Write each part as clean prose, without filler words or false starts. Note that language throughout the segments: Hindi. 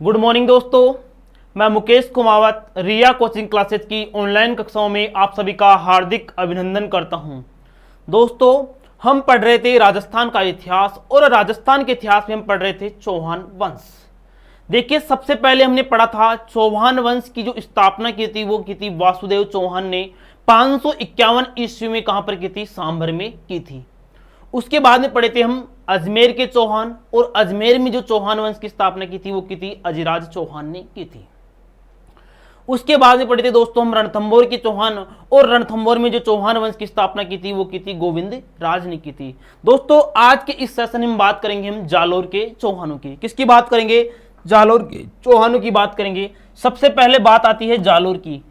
गुड मॉर्निंग दोस्तों, मैं मुकेश कुमावत रिया कोचिंग क्लासेज की ऑनलाइन कक्षाओं में आप सभी का हार्दिक अभिनंदन करता हूं। दोस्तों, हम पढ़ रहे थे राजस्थान का इतिहास और राजस्थान के इतिहास में हम पढ़ रहे थे चौहान वंश। देखिए, सबसे पहले हमने पढ़ा था चौहान वंश की जो स्थापना की थी वो की थी वासुदेव चौहान ने 551 ईस्वी में। कहां पर की थी? सांभर में की थी। उसके बाद में पढ़े थे हम अजमेर के चौहान, और अजमेर में जो चौहान वंश की स्थापना की थी वो की थी अजिराज चौहान ने की थी। उसके बाद में पढ़े थे दोस्तों हम रणथंभौर के चौहान, और रणथंभौर में जो चौहान वंश की स्थापना की थी वो की थी गोविंद राज ने की थी। दोस्तों, आज के इस सेशन में बात करेंगे हम जालोर के चौहानों की। किसकी बात करेंगे? जालोर के चौहानों की बात करेंगे। सबसे पहले बात आती है जालोर की।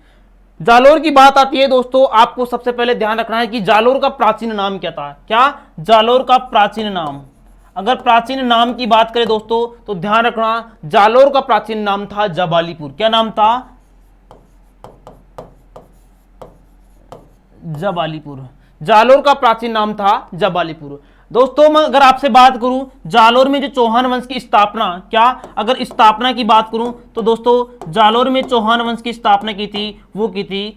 जालोर की बात आती है दोस्तों, आपको सबसे पहले ध्यान रखना है कि जालोर का प्राचीन नाम क्या था। क्या? जालोर का प्राचीन नाम। अगर प्राचीन नाम की बात करें दोस्तों तो ध्यान रखना, जालोर का प्राचीन नाम था जबालीपुर। क्या नाम था? जबालीपुर। जालोर का प्राचीन नाम था जबालीपुर। दोस्तों, मैं अगर आपसे बात करूं जालोर में जो चौहान वंश की स्थापना, क्या अगर स्थापना की बात करूं तो दोस्तों जालोर में चौहान वंश की स्थापना की थी वो की थी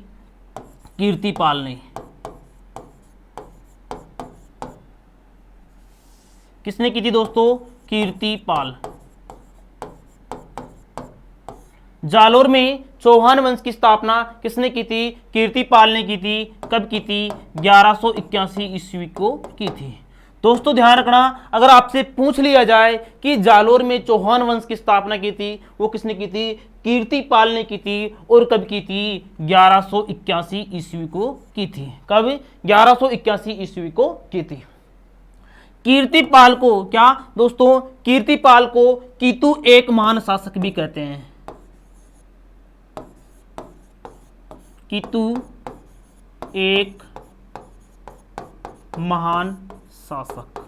कीर्तिपाल ने। किसने की थी दोस्तों? कीर्तिपाल। जालोर में चौहान वंश की स्थापना किसने की थी? कीर्तिपाल ने की थी। कब की थी? 1181 ईस्वी को की थी। दोस्तों, ध्यान रखना, अगर आपसे पूछ लिया जाए कि जालोर में चौहान वंश की स्थापना की थी वो किसने की थी? कीर्तिपाल ने की थी। और कब की थी? 1181 ईस्वी को की थी। कब? 1181 ईस्वी को की थी। कीर्तिपाल को क्या दोस्तों? कीर्तिपाल को कीतु एक महान शासक भी कहते हैं। कीतु एक महान शासक।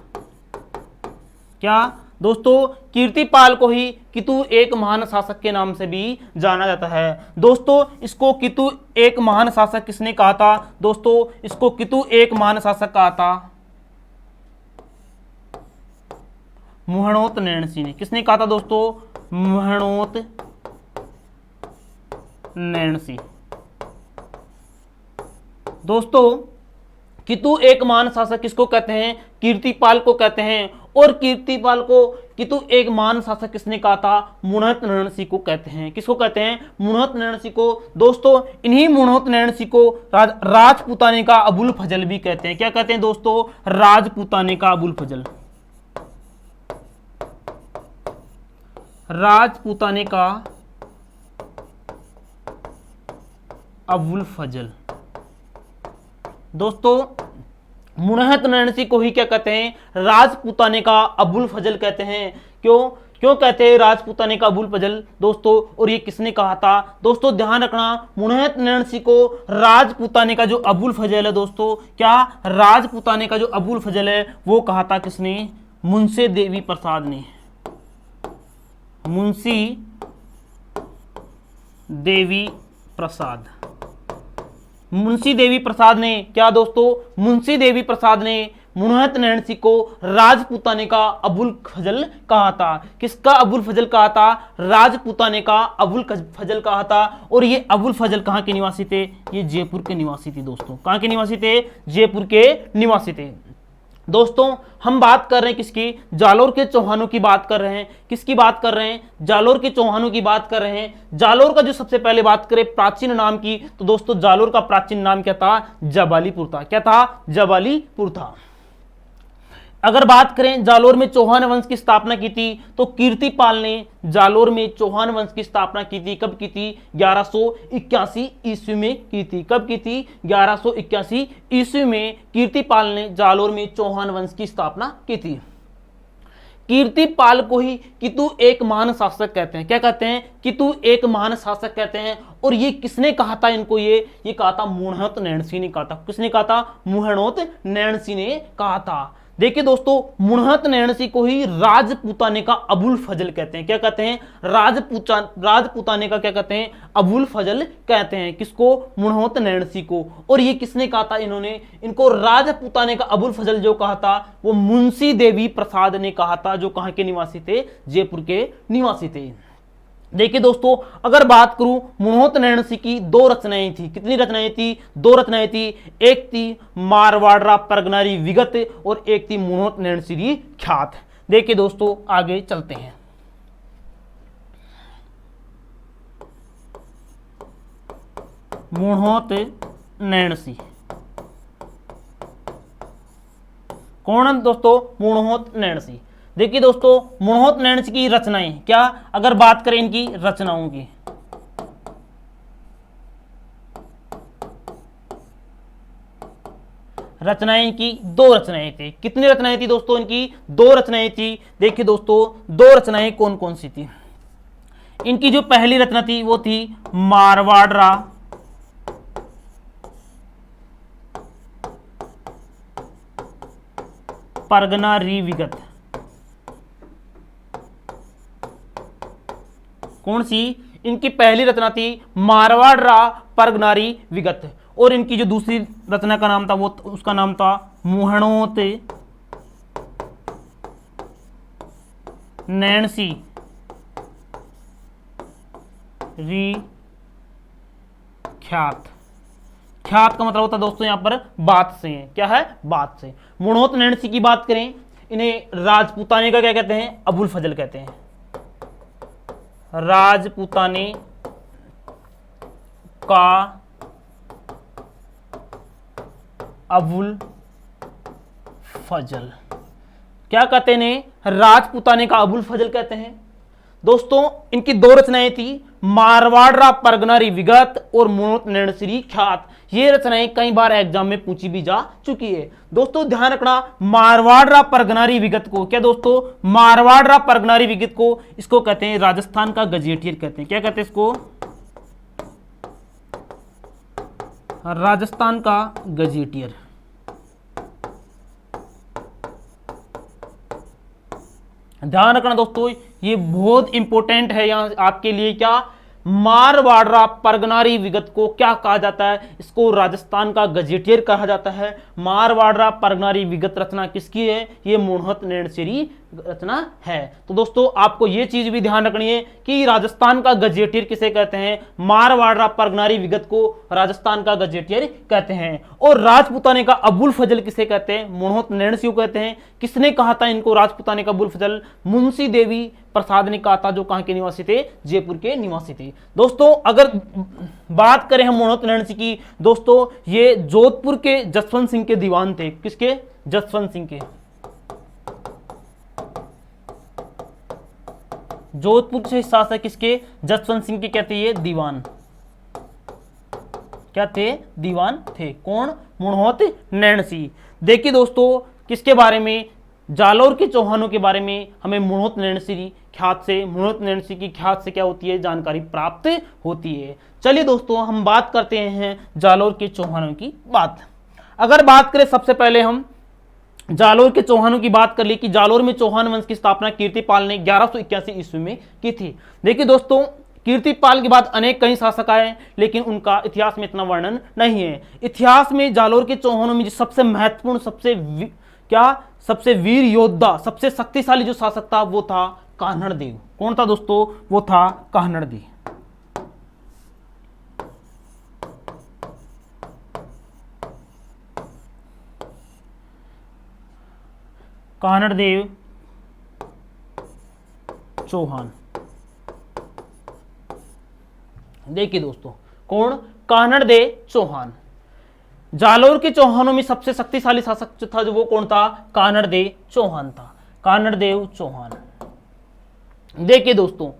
क्या दोस्तों? कीर्तिपाल को ही कीतु एक महान शासक के नाम से भी जाना जाता है। दोस्तों, इसको कीतु एक महान शासक किसने कहा था? दोस्तों, इसको कीतु एक महान शासक कहा था मुहणोत नैणसी ने। किसने कहा था दोस्तों? मुहणोत नैणसी। दोस्तों, कीतु एक महान शासक किसको कहते हैं? कीर्तिपाल को कहते हैं। और कीर्तिपाल को कीतु एक महान शासक किसने कहा था? मुणत नैणसी को कहते हैं। किसको कहते हैं? मुणत नैणसी को। दोस्तों, इन्हीं मुणत नैणसी को राजपूताने का अबुल फजल भी कहते हैं। क्या कहते हैं दोस्तों? राजपूताने का अबुल फजल। राजपूताने का अबुल फजल। दोस्तों, मुणहत नैणसी को ही क्या कहते हैं? राजपूताने का अबुल फजल कहते हैं। क्यों कहते हैं राजपूताने का अबुल फजल दोस्तों? और ये किसने कहा था? दोस्तों, ध्यान रखना, मुणहत नैणसी को राजपूताने का जो अबुल फजल है दोस्तों, क्या राजपूताने का जो अबुल फजल है वो कहा था किसने? मुंशी देवी प्रसाद ने। मुंशी देवी प्रसाद। मुंशी देवी प्रसाद ने क्या दोस्तों? मुंशी देवी प्रसाद ने मुणहत नैणसी को राजपूताने का अबुल फजल कहा था। किसका अबुल फजल कहा था? राजपूताने का अबुल फजल कहा था। और ये अबुल फजल कहाँ के निवासी थे? ये जयपुर के निवासी थे दोस्तों। कहाँ के निवासी थे? जयपुर के निवासी थे। दोस्तों, हम बात कर रहे हैं किसकी? जालोर के चौहानों की बात कर रहे हैं। किसकी बात कर रहे हैं? जालोर के चौहानों की बात कर रहे हैं। जालोर का जो सबसे पहले बात करें प्राचीन नाम की तो दोस्तों जालोर का प्राचीन नाम क्या था? जबालीपुर था। क्या था? जबालीपुर था। अगर बात करें जालोर में चौहान वंश की स्थापना की थी तो कीर्तिपाल ने जालोर में चौहान वंश की स्थापना की थी। कब की थी? 1181 ईस्वी में की थी। कब की थी? 1181 ईस्वी में कीर्तिपाल ने जालोर में चौहान वंश की स्थापना की थी। कीर्तिपाल को ही कीतु एक महान शासक कहते हैं। क्या कहते हैं? कीतु एक महान शासक कहते हैं। और ये किसने कहा था इनको? ये कहा था मुहणोत नैणसी ने कहा था। किसने कहा था? मुहणोत नैणसी ने कहा था। देखिए दोस्तों, मुणहत नैणसी को ही राजपूताने का अबुल फजल कहते हैं। क्या कहते हैं? राजपूताने का क्या कहते हैं? अबुल फजल कहते हैं। किसको? मुणहत नैणसी को। और ये किसने कहा था? इनको राजपूताने का अबुल फजल जो कहा था वो मुंशी देवी प्रसाद ने कहा था, जो कहां के निवासी थे? जयपुर के निवासी थे। देखिए दोस्तों, अगर बात करूं मुणोत नैणसी की दो रचनाएं थी। कितनी रचनाएं थी? दो रचनाएं थी। एक थी मारवाड़रा परगनारी विगत और एक थी मुणोत नैणसी ख्यात। देखिए दोस्तों, आगे चलते हैं। मुणोत नैणसी कौन है दोस्तों? मुणोत नैणसी। देखिए दोस्तों, मुणोत नैणसी की रचनाएं, क्या अगर बात करें इनकी रचनाओं की, रचनाएं की दो रचनाएं थी। कितनी रचनाएं थी दोस्तों? इनकी दो रचनाएं थी। देखिए दोस्तों, दो रचनाएं कौन कौन सी थी? इनकी जो पहली रचना थी वो थी मारवाड़रा परगनारी विगत। कौन सी? इनकी पहली रचना थी मारवाड़रा परगनारी विगत। और इनकी जो दूसरी रचना का नाम था वो उसका नाम था मुहणोत नैणसी री ख्यात। ख्यात का मतलब होता है दोस्तों यहां पर बात से है। क्या है? बात से। मुणोत नैणसी की बात करें, इन्हें राजपूताने का क्या कहते हैं? अबुल फजल कहते हैं। राजपूताने का अबुल फजल क्या कहते हैं? राजपूताने का अबुल फजल कहते हैं। दोस्तों, इनकी दो रचनाएं थी मारवाड़रा परगनारी विगत और मुणोत नैणसी ख्यात। ये रचनाएं कई बार एग्जाम में पूछी भी जा चुकी है। दोस्तों ध्यान रखना, मारवाड़रा परगनारी विगत को, क्या दोस्तों? मारवाड़रा परगनारी विगत को इसको कहते हैं राजस्थान का गजेटियर कहते हैं। क्या कहते हैं इसको? राजस्थान का गजेटियर। ध्यान रखना दोस्तों, ये बहुत इंपॉर्टेंट है यहां आपके लिए। क्या? मारवाड़रा परगनारी विगत को क्या कहा जाता है? इसको राजस्थान का गजेटियर कहा जाता है। मारवाड़रा परगनारी विगत रचना किसकी है? ये मुणोत नैणसी रचना है। तो दोस्तों आपको ये चीज भी ध्यान रखनी है कि राजस्थान का गजेटियर किसे कहते हैं? मारवाड़रा परगनारी विगत को राजस्थान का गजेटियर कहते हैं। और राजपूताने का अबुल फजल किसे कहते हैं? मुणोत नैणसी को कहते हैं। किसने कहा था इनको राजपूताने का अबुल फजल? मुंशी देवी प्रसाद ने कहा था, जो कहां के निवासी थे? जयपुर के निवासी थे। दोस्तों अगर बात करें हम मुणोत नैणसी की, दोस्तों ये जोधपुर के जसवंत सिंह के दीवान थे। किसके? जसवंत सिंह के। जोधपुर से शासक किसके? जसवंत सिंह के क्या थे? ये दीवान। क्या थे? दीवान थे। कौन? मुणोत नैणसी। देखिए दोस्तों, किसके बारे में? जालोर के चौहानों के बारे में हमें मुणोत नैणसी ख्यात से, मुणोत नैणसी की ख्यात से क्या होती है? जानकारी प्राप्त होती है। चलिए दोस्तों, हम बात करते हैं जालोर के चौहानों की बात। अगर बात करें, सबसे पहले हम जालोर के चौहानों की बात कर ली कि जालोर में चौहान वंश की स्थापना कीर्तिपाल ने 1181 ईस्वी में की थी। देखिए दोस्तों, कीर्तिपाल के बाद अनेक कई शासक आए, लेकिन उनका इतिहास में इतना वर्णन नहीं है। इतिहास में जालोर के चौहानों में जो सबसे महत्वपूर्ण, सबसे वीर योद्धा, सबसे शक्तिशाली जो शासक था वो था कान्हड़ देव। कौन था दोस्तों? वो था कान्हड़ देव। कान्हड़ देव चौहान। देखिए दोस्तों, कौन? कान्हड़ देव चौहान। जालोर के चौहानों में सबसे शक्तिशाली शासक जो था, जो वो कौन था? कान्हड़ देव चौहान था। कान्हड़ देव चौहान। देखिए दोस्तों,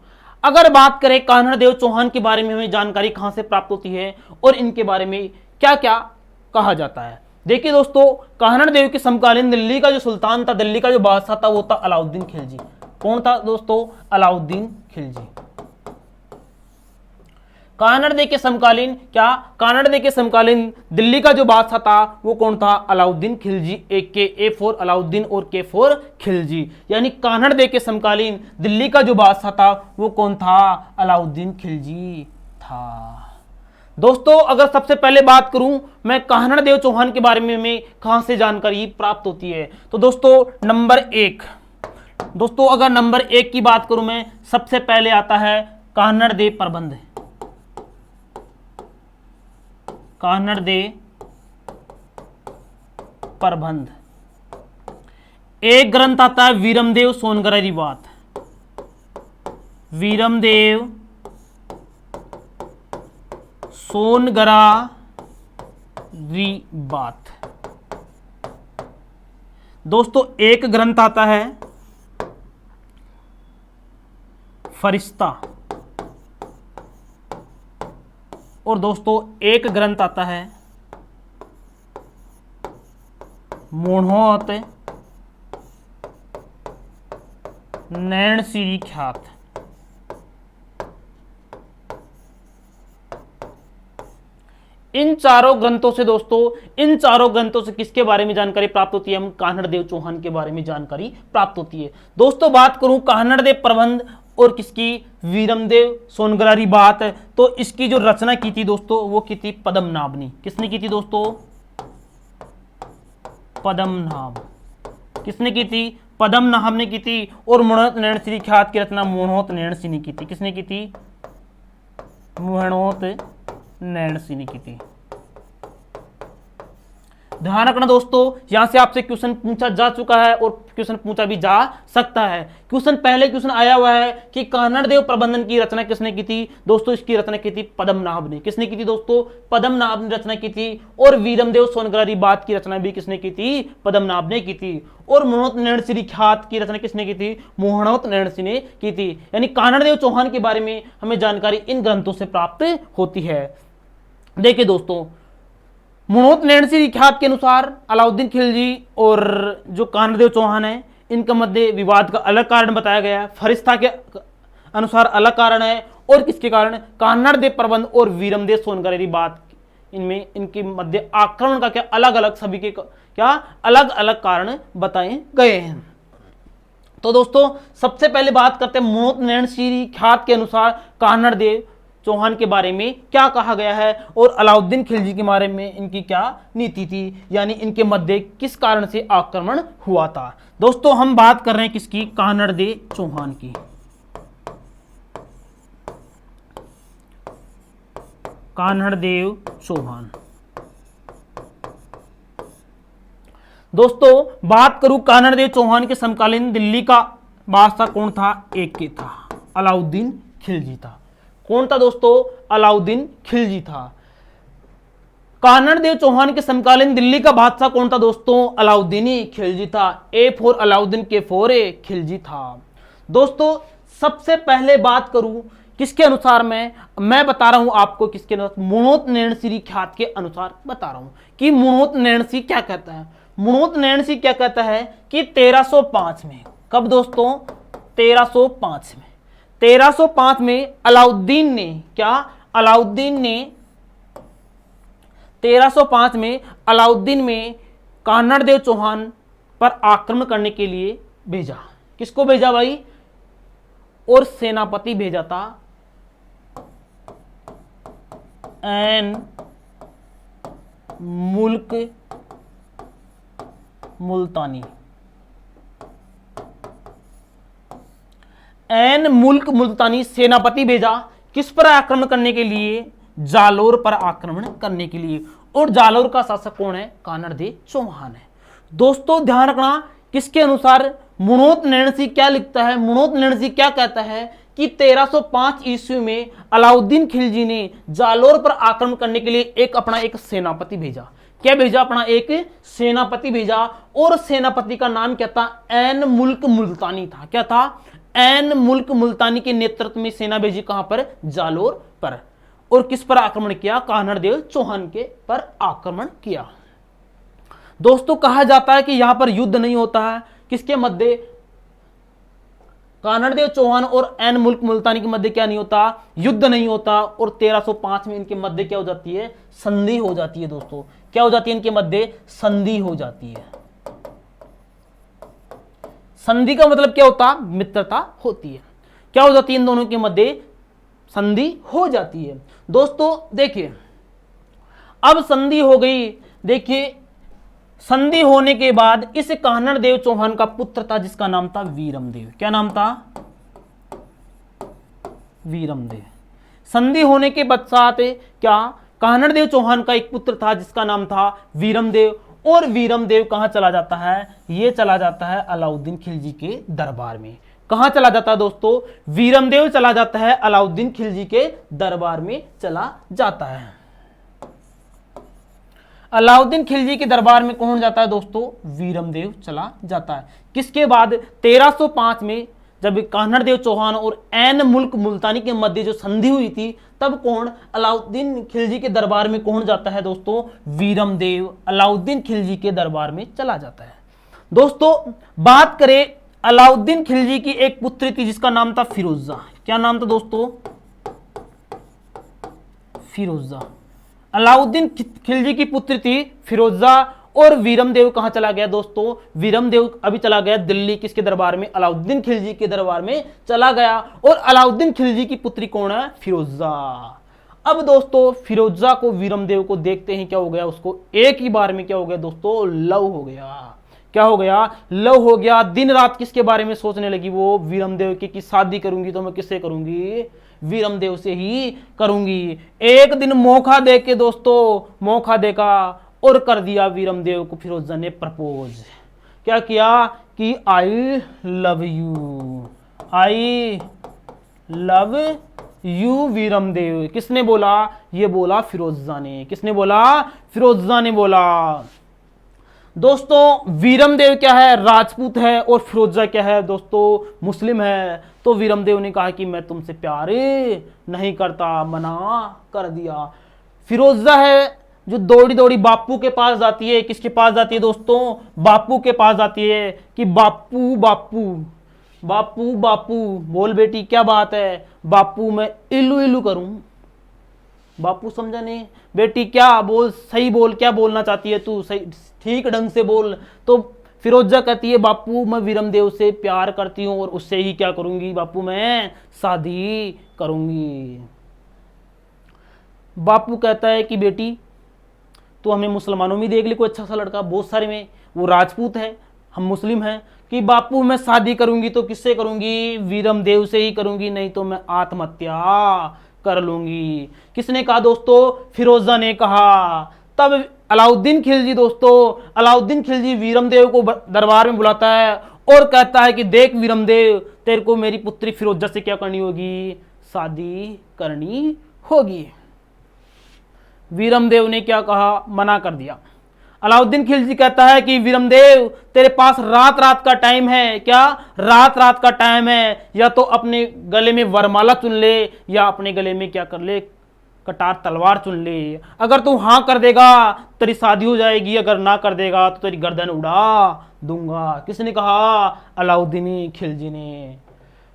अगर बात करें कान्हड़ देव चौहान के बारे में हमें जानकारी कहां से प्राप्त होती है और इनके बारे में क्या क्या कहा जाता है। देखिए दोस्तों, कान्हड़ देव के समकालीन दिल्ली का जो सुल्तान था, दिल्ली का जो बादशाह था, वो था अलाउद्दीन खिलजी। कौन था दोस्तों? अलाउद्दीन खिलजी। कान्हड़ देव के समकालीन कान्हड़ देव के समकालीन दिल्ली का जो बादशाह था वो कौन था? अलाउद्दीन खिलजी। ए फॉर अलाउद्दीन और के फॉर खिलजी। यानी कान्हड़ देव के समकालीन दिल्ली का जो बादशाह था वो कौन था? अलाउद्दीन खिलजी था। दोस्तों अगर सबसे पहले बात करूं मैं कान्हड़ देव चौहान के बारे में कहां से जानकारी प्राप्त होती है, तो दोस्तों नंबर 1, दोस्तों अगर नंबर 1 की बात करूं मैं, सबसे पहले आता है कान्हड़ दे प्रबंध, कान्हड़ दे प्रबंध। एक ग्रंथ आता है वीरमदेव सोनगरारी बात, वीरमदेव सोनगरारी बात। दोस्तों एक ग्रंथ आता है फरिश्ता, और दोस्तों एक ग्रंथ आता है मोहनोत नैण श्री ख्यात। इन चारों ग्रंथों से दोस्तों, इन चारों ग्रंथों से किसके बारे में जानकारी प्राप्त होती है? हम कान्हड़ देव चौहान के बारे में जानकारी प्राप्त होती है। दोस्तों बात करूं कान्हड़ देव प्रबंध और किसकी, वीरमदेव सोनगरारी बात, तो इसकी जो रचना की थी दोस्तों वो की थी पद्मनाभ ने। किसने की थी दोस्तों? पद्मनाभ। किसने की थी? पद्मनाभ ने की थी। और मोहनोत नैण श्री ख्यात की रचना मोहनोत नैण सिंह ने की थी। किसने की थी? मोहनोत नैण सिंह ने की थी। ध्यान रखना दोस्तों, यहां से आपसे क्वेश्चन पूछा जा चुका है और क्वेश्चन पूछा भी जा सकता है। क्वेश्चन पहले क्वेश्चन आया हुआ है कि कान्हड़ देव प्रबंधन की रचना किसने की थी? दोस्तों इसकी रचना की थी पद्मनाभ ने। किसने की थी दोस्तों? पद्मनाभ ने रचना की थी। और वीरमदेव सोनगरारी बात की रचना भी किसने की थी? पद्मनाभ ने की थी। और मोहनोत नैण श्री ख्यात की रचना किसने की थी? मोहनोत नैण सिंह ने की थी। यानी कान्हड़ देव चौहान के बारे में हमें जानकारी इन ग्रंथों से प्राप्त होती है। देखिए दोस्तों, मोहनोत नैण श्री ख्यात के अनुसार अलाउद्दीन खिलजी और जो कान्हड़ देव चौहान है इनके मध्य विवाद का अलग कारण बताया गया है। फरिश्ता के अनुसार अलग कारण है। और किसके कारण? कान्हड़ देव प्रबंध और वीरमदेव सोनगरारी बात, इनमें इनके मध्य आक्रमण का क्या अलग अलग सभी के क्या अलग अलग कारण बताए गए हैं। तो दोस्तों सबसे पहले बात करते हैं मोहनोत नैण श्री ख्यात के अनुसार कान्हड़ देव चौहान के बारे में क्या कहा गया है और अलाउद्दीन खिलजी के बारे में इनकी क्या नीति थी, यानी इनके मध्य किस कारण से आक्रमण हुआ था। दोस्तों हम बात कर रहे हैं किसकी? कान्हड़ देव चौहान की। कान्हड़ देव चौहान। दोस्तों बात करूं कान्हड़ देव चौहान के समकालीन दिल्ली का बादशाह कौन था? एक ही था, अलाउद्दीन खिलजी था। कौन था दोस्तों? अलाउद्दीन खिलजी था। कान्हड़ देव चौहान के समकालीन दिल्ली का बादशाह कौन था दोस्तों? अलाउद्दीन खिलजी था। ए फॉर अलाउद्दीन, के फॉर खिलजी था। दोस्तों सबसे पहले बात करूं किसके अनुसार, मैं बता रहा हूं आपको किसके अनुसार, मोहनोत नैण श्री ख्यात के अनुसार बता रहा हूं कि मोहनोत नैण सिंह क्या कहता है। मोहनोत नैण सिंह क्या कहता है कि 1305 में, कब दोस्तों? 1305 में। 1305 में अलाउद्दीन ने क्या? अलाउद्दीन ने 1305 में अलाउद्दीन में कान्हड़ देव चौहान पर आक्रमण करने के लिए भेजा। किसको भेजा भाई? और सेनापति भेजा था एन मुल्क मुल्तानी। एन मुल्क मुल्तानी सेनापति भेजा किस पर आक्रमण करने के लिए? जालोर पर आक्रमण करने के लिए। और जालोर का शासक कौन है? कान्हड़ देव चौहान है। दोस्तों ध्यान रखना किसके अनुसार मोहनोत नैण सिंह क्या लिखता है? मोहनोत नैण सिंह क्या कहता है कि 1305 ईस्वी में अलाउद्दीन खिलजी ने जालोर पर आक्रमण करने के लिए अपना एक सेनापति भेजा। क्या भेजा? अपना एक सेनापति भेजा। और सेनापति का नाम क्या था? एन मुल्क मुल्तानी था। क्या था? एन मुल्क मुल्तानी के नेतृत्व में सेना भेजी। कहां पर? जालोर पर। और किस पर आक्रमण किया? कान्हड़ देव चौहान के पर आक्रमण किया। दोस्तों कहा जाता है कि यहां पर युद्ध नहीं होता है। किसके मध्य? कान्हड़ देव चौहान और एन मुल्क मुल्तानी के मध्य क्या नहीं होता? युद्ध नहीं होता। और 1305 में इनके मध्य क्या हो जाती है? संधि हो जाती है। दोस्तों क्या हो जाती है? इनके मध्य संधि हो जाती है। संधि का मतलब क्या होता? मित्रता होती है। क्या हो जाती है? इन दोनों के मध्य संधि हो जाती है। दोस्तों देखिए अब संधि हो गई। देखिए संधि होने के बाद इस कान्हड़ देव चौहान का पुत्र था जिसका नाम था वीरमदेव। क्या नाम था? वीरमदेव। संधि होने के पश्चात क्या कानड़देव चौहान का एक पुत्र था जिसका नाम था वीरमदेव, और वीरमदेव कहाँ चला जाता है, ये चला जाता है अलाउद्दीन खिलजी के दरबार में। कहाँ चला जाता है दोस्तों, वीरमदेव चला जाता है अलाउद्दीन खिलजी के दरबार में चला जाता है। अलाउद्दीन खिलजी के दरबार में कौन जाता है दोस्तों, वीरमदेव चला जाता है। किसके बाद 1305 में जब कान्हड़देव चौहान और ऐन मुल्क मुल्तानी के मध्य जो संधि हुई थी, तब कौन अलाउद्दीन खिलजी के दरबार में कौन जाता है दोस्तों, वीरमदेव अलाउद्दीन खिलजी के दरबार में चला जाता है। दोस्तों बात करें अलाउद्दीन खिलजी की एक पुत्री थी जिसका नाम था फिरोजा। क्या नाम था दोस्तों, फिरोजा। अलाउद्दीन खिलजी की पुत्री थी फिरोजा। और वीरमदेव कहां चला गया दोस्तों, वीरमदेव अभी चला गया दिल्ली, किसके दरबार में, अलाउद्दीन खिलजी के दरबार में चला गया। और अलाउद्दीन खिलजी की पुत्री कौन है, फिरोजा। अब दोस्तों फिरोजा को वीरमदेव को देखते ही क्या हो गया, उसको एक ही बार में क्या हो गया दोस्तों, लव हो गया। क्या हो गया, लव हो गया। दिन रात किसके बारे में सोचने लगी वो, वीरमदेव की, शादी करूंगी तो मैं किससे करूंगी, वीरमदेव से ही करूंगी। एक दिन मौका दे के दोस्तों, मौका देखा और कर दिया वीरमदेव को फिरोजा ने प्रपोज। क्या किया कि I love you, I love you Viramdev. किसने बोला, ये बोला फिरोजा ने। किसने बोला, फिरोजा ने बोला। दोस्तों वीरमदेव क्या है, राजपूत है, और फिरोजा क्या है दोस्तों, मुस्लिम है। तो वीरमदेव ने कहा कि मैं तुमसे प्यार नहीं करता, मना कर दिया। फिरोजा है जो दौड़ी दौड़ी बापू के पास जाती है। किसके पास जाती है दोस्तों, बापू के पास जाती है कि बापू बापू बापू बापू बोल बेटी क्या बात है, बापू मैं इल्लू इल्लू करूं। बापू समझा नहीं, बेटी क्या बोल, सही बोल, क्या बोलना चाहती है तू, सही ठीक ढंग से बोल। तो फिरोजा कहती है बापू मैं वीरमदेव से प्यार करती हूं और उससे ही क्या करूंगी बापू, मैं शादी करूंगी। बापू कहता है कि बेटी तो हमें मुसलमानों में देख ली कोई अच्छा सा लड़का, बहुत सारे में, वो राजपूत है, हम मुस्लिम हैं, कि बापू मैं शादी करूंगी तो किससे करूंगी, वीरमदेव से ही करूंगी, नहीं तो मैं आत्महत्या कर लूंगी। किसने कहा दोस्तों, फिरोजा ने कहा। तब अलाउद्दीन खिलजी दोस्तों, अलाउद्दीन खिलजी वीरमदेव को दरबार में बुलाता है और कहता है कि देख वीरमदेव, तेरे को मेरी पुत्री फिरोजा से क्या करनी होगी, शादी करनी होगी। वीरमदेव ने क्या कहा, मना कर दिया। अलाउद्दीन खिलजी कहता है कि वीरमदेव तेरे पास रात रात का टाइम है। क्या, रात रात का टाइम है, या तो अपने गले में वरमाला चुन ले या अपने गले में क्या कर ले, कटार तलवार चुन ले। अगर तू हां कर देगा तेरी शादी हो जाएगी, अगर ना कर देगा तो तेरी गर्दन उड़ा दूंगा। किसने कहा, अलाउद्दीन खिलजी ने।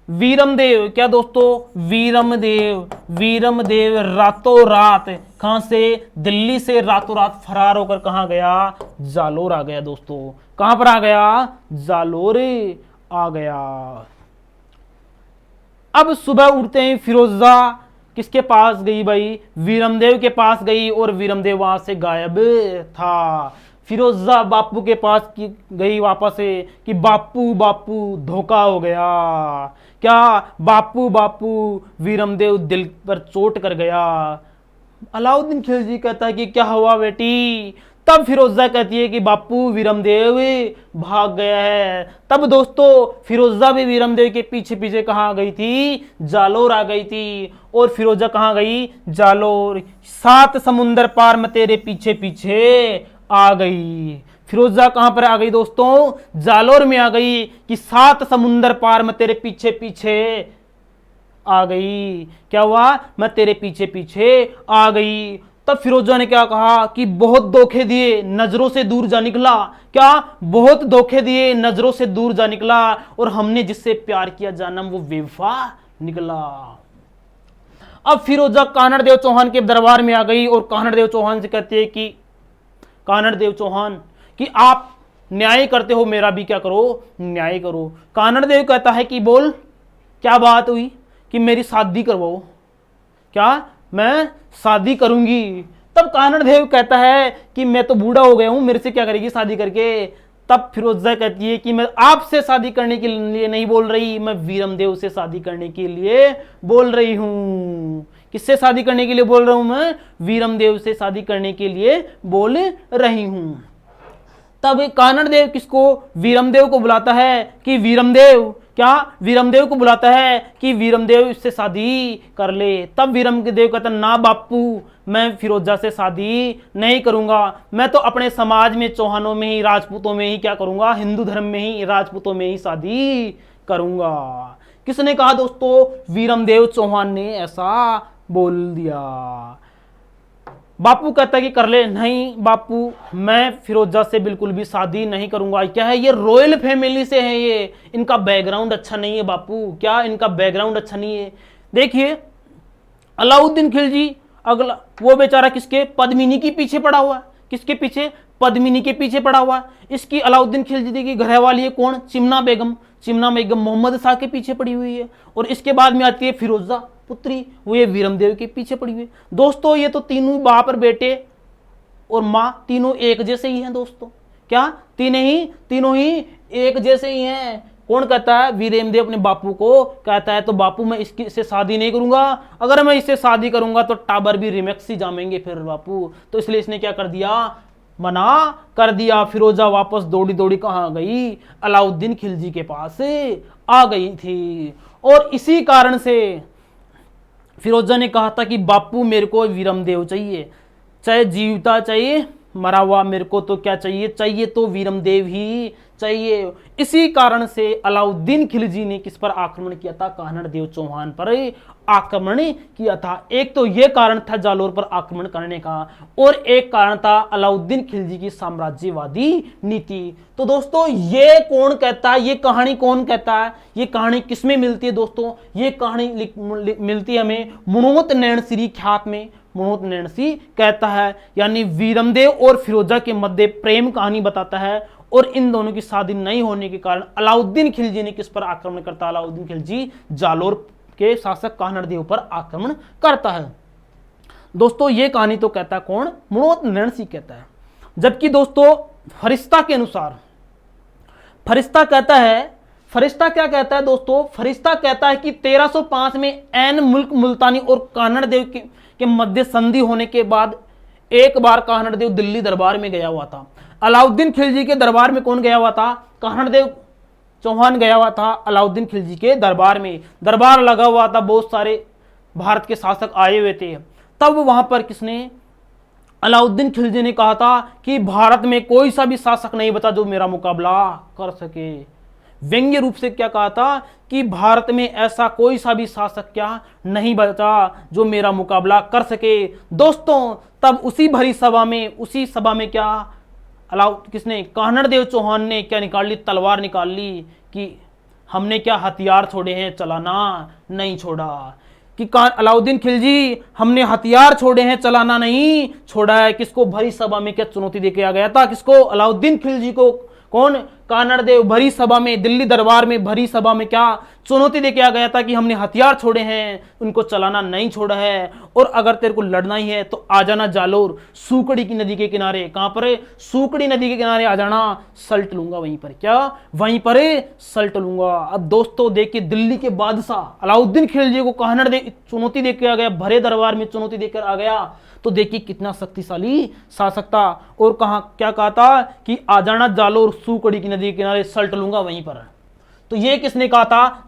वीरमदेव क्या दोस्तों, वीरमदेव, वीरमदेव रातों रात कहां से, दिल्ली से रातों रात फरार होकर कहां गया, जालोर आ गया दोस्तों। कहां पर आ गया, जालोर आ गया। अब सुबह उठते ही फिरोजा किसके पास गई भाई, वीरमदेव के पास गई, और वीरमदेव वहां से गायब था। फिरोजा बापू के पास गई वापस से कि बापू बापू धोखा हो गया। क्या, बापू बापू वीरमदेव दिल पर चोट कर गया। अलाउद्दीन खिलजी कहता है कि क्या हुआ बेटी। तब फिरोजा कहती है कि बापू वीरमदेव भाग गया है। तब दोस्तों फिरोजा भी वीरमदेव के पीछे पीछे कहाँ गई थी, जालोर आ गई थी। और फिरोजा कहाँ गई, जालोर। 7 समुंदर पार में तेरे पीछे पीछे आ गई। फिरोजा कहां पर आ गई दोस्तों, जालोर में आ गई कि 7 समुंदर पार में तेरे पीछे पीछे आ गई। क्या हुआ, मैं तेरे पीछे पीछे आ गई। तब फिरोजा ने क्या कहा कि बहुत धोखे दिए, नजरों से दूर जा निकला। क्या, बहुत धोखे दिए, नजरों से दूर जा निकला, और हमने जिससे प्यार किया जानम वो बेवफा निकला। अब फिरोजा कानड़देव चौहान के दरबार में आ गई और कानड़देव चौहान से कहती है कि कानड़देव चौहान कि आप न्याय करते हो, मेरा भी क्या करो, न्याय करो। कानड़देव कहता है कि बोल क्या बात हुई, कि मेरी शादी करवाओ। क्या, मैं शादी करूंगी। तब कानड़देव कहता है कि मैं तो बूढ़ा हो गया हूं, मेरे से क्या करेगी शादी करके। तब फिरोजा कहती है कि मैं आपसे शादी करने के लिए नहीं बोल रही, मैं वीरमदेव से शादी करने के लिए बोल रही हूं। किससे शादी करने के लिए बोल रहा हूं? मैं वीरमदेव से शादी करने के लिए बोल रही हूं। तब कानड़ देव किसको? वीरमदेव को बुलाता है कि वीरमदेव, क्या वीरमदेव को बुलाता है कि वीरमदेव इससे शादी कर ले। तब वीरमदेव कहता ना बापू, मैं फिरोजा से शादी नहीं करूंगा, मैं तो अपने समाज में चौहानों में ही, राजपूतों में ही क्या करूंगा, हिंदू धर्म में ही, राजपूतों में ही शादी करूंगा। किसने कहा दोस्तों? वीरमदेव चौहान ने ऐसा बोल दिया। बापू कहता है कि कर ले। नहीं बापू, मैं फिरोजा से बिल्कुल भी शादी नहीं करूंगा। क्या है, ये रॉयल फैमिली से है, ये इनका बैकग्राउंड अच्छा नहीं है बापू। क्या इनका बैकग्राउंड अच्छा नहीं है? देखिए अलाउद्दीन खिलजी, अगला वो बेचारा किसके? पद्मिनी के पीछे पड़ा हुआ है। किसके पीछे? पद्मिनी के पीछे पड़ा हुआ है। इसकी अलाउद्दीन खिलजी की घरवाली है कौन? चिमना बेगम। चिमना बेगम मोहम्मद शाह के पीछे पड़ी हुई है। और इसके बाद में आती है फिरोजा पुत्री, वो ये वीरमदेव के पीछे पड़ी हुई है। दोस्तों ये तो तीनों बाप और बेटे और माँ तीनों एक जैसे ही हैं दोस्तों। क्या तीनों ही एक जैसे ही हैं। कौन कहता है? वीरमदेव अपने बापू को कहता है तो बापू मैं इससे शादी नहीं करूंगा, अगर मैं इससे शादी करूंगा तो टाबर भी रिमेक्स ही जामेंगे फिर बापू। तो इसलिए इसने क्या कर दिया? मना कर दिया। फिरोजा वापस दौड़ी दौड़ी कहाँ गई? अलाउद्दीन खिलजी के पास आ गई थी। और इसी कारण से फिरोजा ने कहा था कि बापू मेरे को वीरमदेव चाहिए, चाहे जीवता चाहिए मरा हुआ, मेरे को तो क्या चाहिए? चाहिए तो वीरमदेव ही चाहिए। इसी कारण से अलाउद्दीन खिलजी ने किस पर आक्रमण किया था? कान्हड़ देव चौहान पर आक्रमण किया था। एक तो यह कारण था जालोर पर आक्रमण करने का, और एक कारण था अलाउद्दीन खिलजी की साम्राज्यवादी नीति। तो दोस्तों ये कौन कहता है? ये कहानी कौन कहता है? ये कहानी किसमें मिलती है दोस्तों? ये कहानी मिलती है हमें मुणोत नैणश्री ख्यात में। मुणोत नैणसी कहता है, यानी वीरमदेव और फिरोजा के मध्य प्रेम कहानी बताता है, और इन दोनों की शादी नहीं होने के कारण अलाउद्दीन खिलजी ने किस पर आक्रमण करता है? अलाउद्दीन खिलजी जालोर के शासक कान्हड़ देव पर आक्रमण करता है। दोस्तों ये कहानी तो कहता है कौन? मुणोत नैणसी कहता है। जबकि दोस्तों फरिश्ता के अनुसार, फरिश्ता कहता है, फरिश्ता क्या कहता है दोस्तों? फरिश्ता कहता है कि 1305 में ऐन मुल्क मुल्तानी और कान्हड़ देव के मध्य संधि होने के बाद एक बार कान्हड़ देव दिल्ली दरबार में गया हुआ था। अलाउद्दीन खिलजी के दरबार में कौन गया हुआ था? कान्हड़ देव चौहान गया हुआ था अलाउद्दीन खिलजी के दरबार में। दरबार लगा हुआ था, बहुत सारे भारत के शासक आए हुए थे। तब वहां पर किसने? अलाउद्दीन खिलजी ने कहा था कि भारत में कोई सा भी शासक नहीं बचा जो मेरा मुकाबला कर सके। व्यंग्य रूप से क्या कहा था? कि भारत में ऐसा कोई सा भी शासक क्या नहीं बचा जो मेरा मुकाबला कर सके। दोस्तों तब उसी भरी सभा में क्या किसने? कान्हड़ देव चौहान ने क्या निकाल ली? तलवार निकाल ली कि हमने क्या हथियार छोड़े हैं, चलाना नहीं छोड़ा। कि अलाउद्दीन खिलजी हमने हथियार छोड़े हैं, चलाना नहीं छोड़ा है। किसको? भरी सभा में क्या चुनौती देके आ गया था? किसको? अलाउद्दीन खिलजी को। कौन? कान्हड़ देव भरी सभा में, दिल्ली दरबार में भरी सभा में क्या चुनौती देके आ गया था कि हमने हथियार छोड़े हैं, उनको चलाना नहीं छोड़ा है, और अगर तेरे को लड़ना ही है तो आ जाना जालोर, सूकड़ी की नदी के किनारे। कहां पर? सूकड़ी नदी के किनारे आ जाना, सल्ट लूंगा वहीं पर। क्या? वहीं पर सल्ट लूंगा। अब दोस्तों देखिए, दिल्ली के बादशाह अलाउद्दीन खिलजी को कान्हड़ देव चुनौती देके आ गया, भरे दरबार में चुनौती देकर आ गया, तो देखिए कितना शक्तिशाली शासक था। और कहा क्या कहा था? कि आ जाना जालोर, सूकड़ी की नदी के किनारे, सल्ट लूंगा वहीं पर। तो ये किसने कहा था?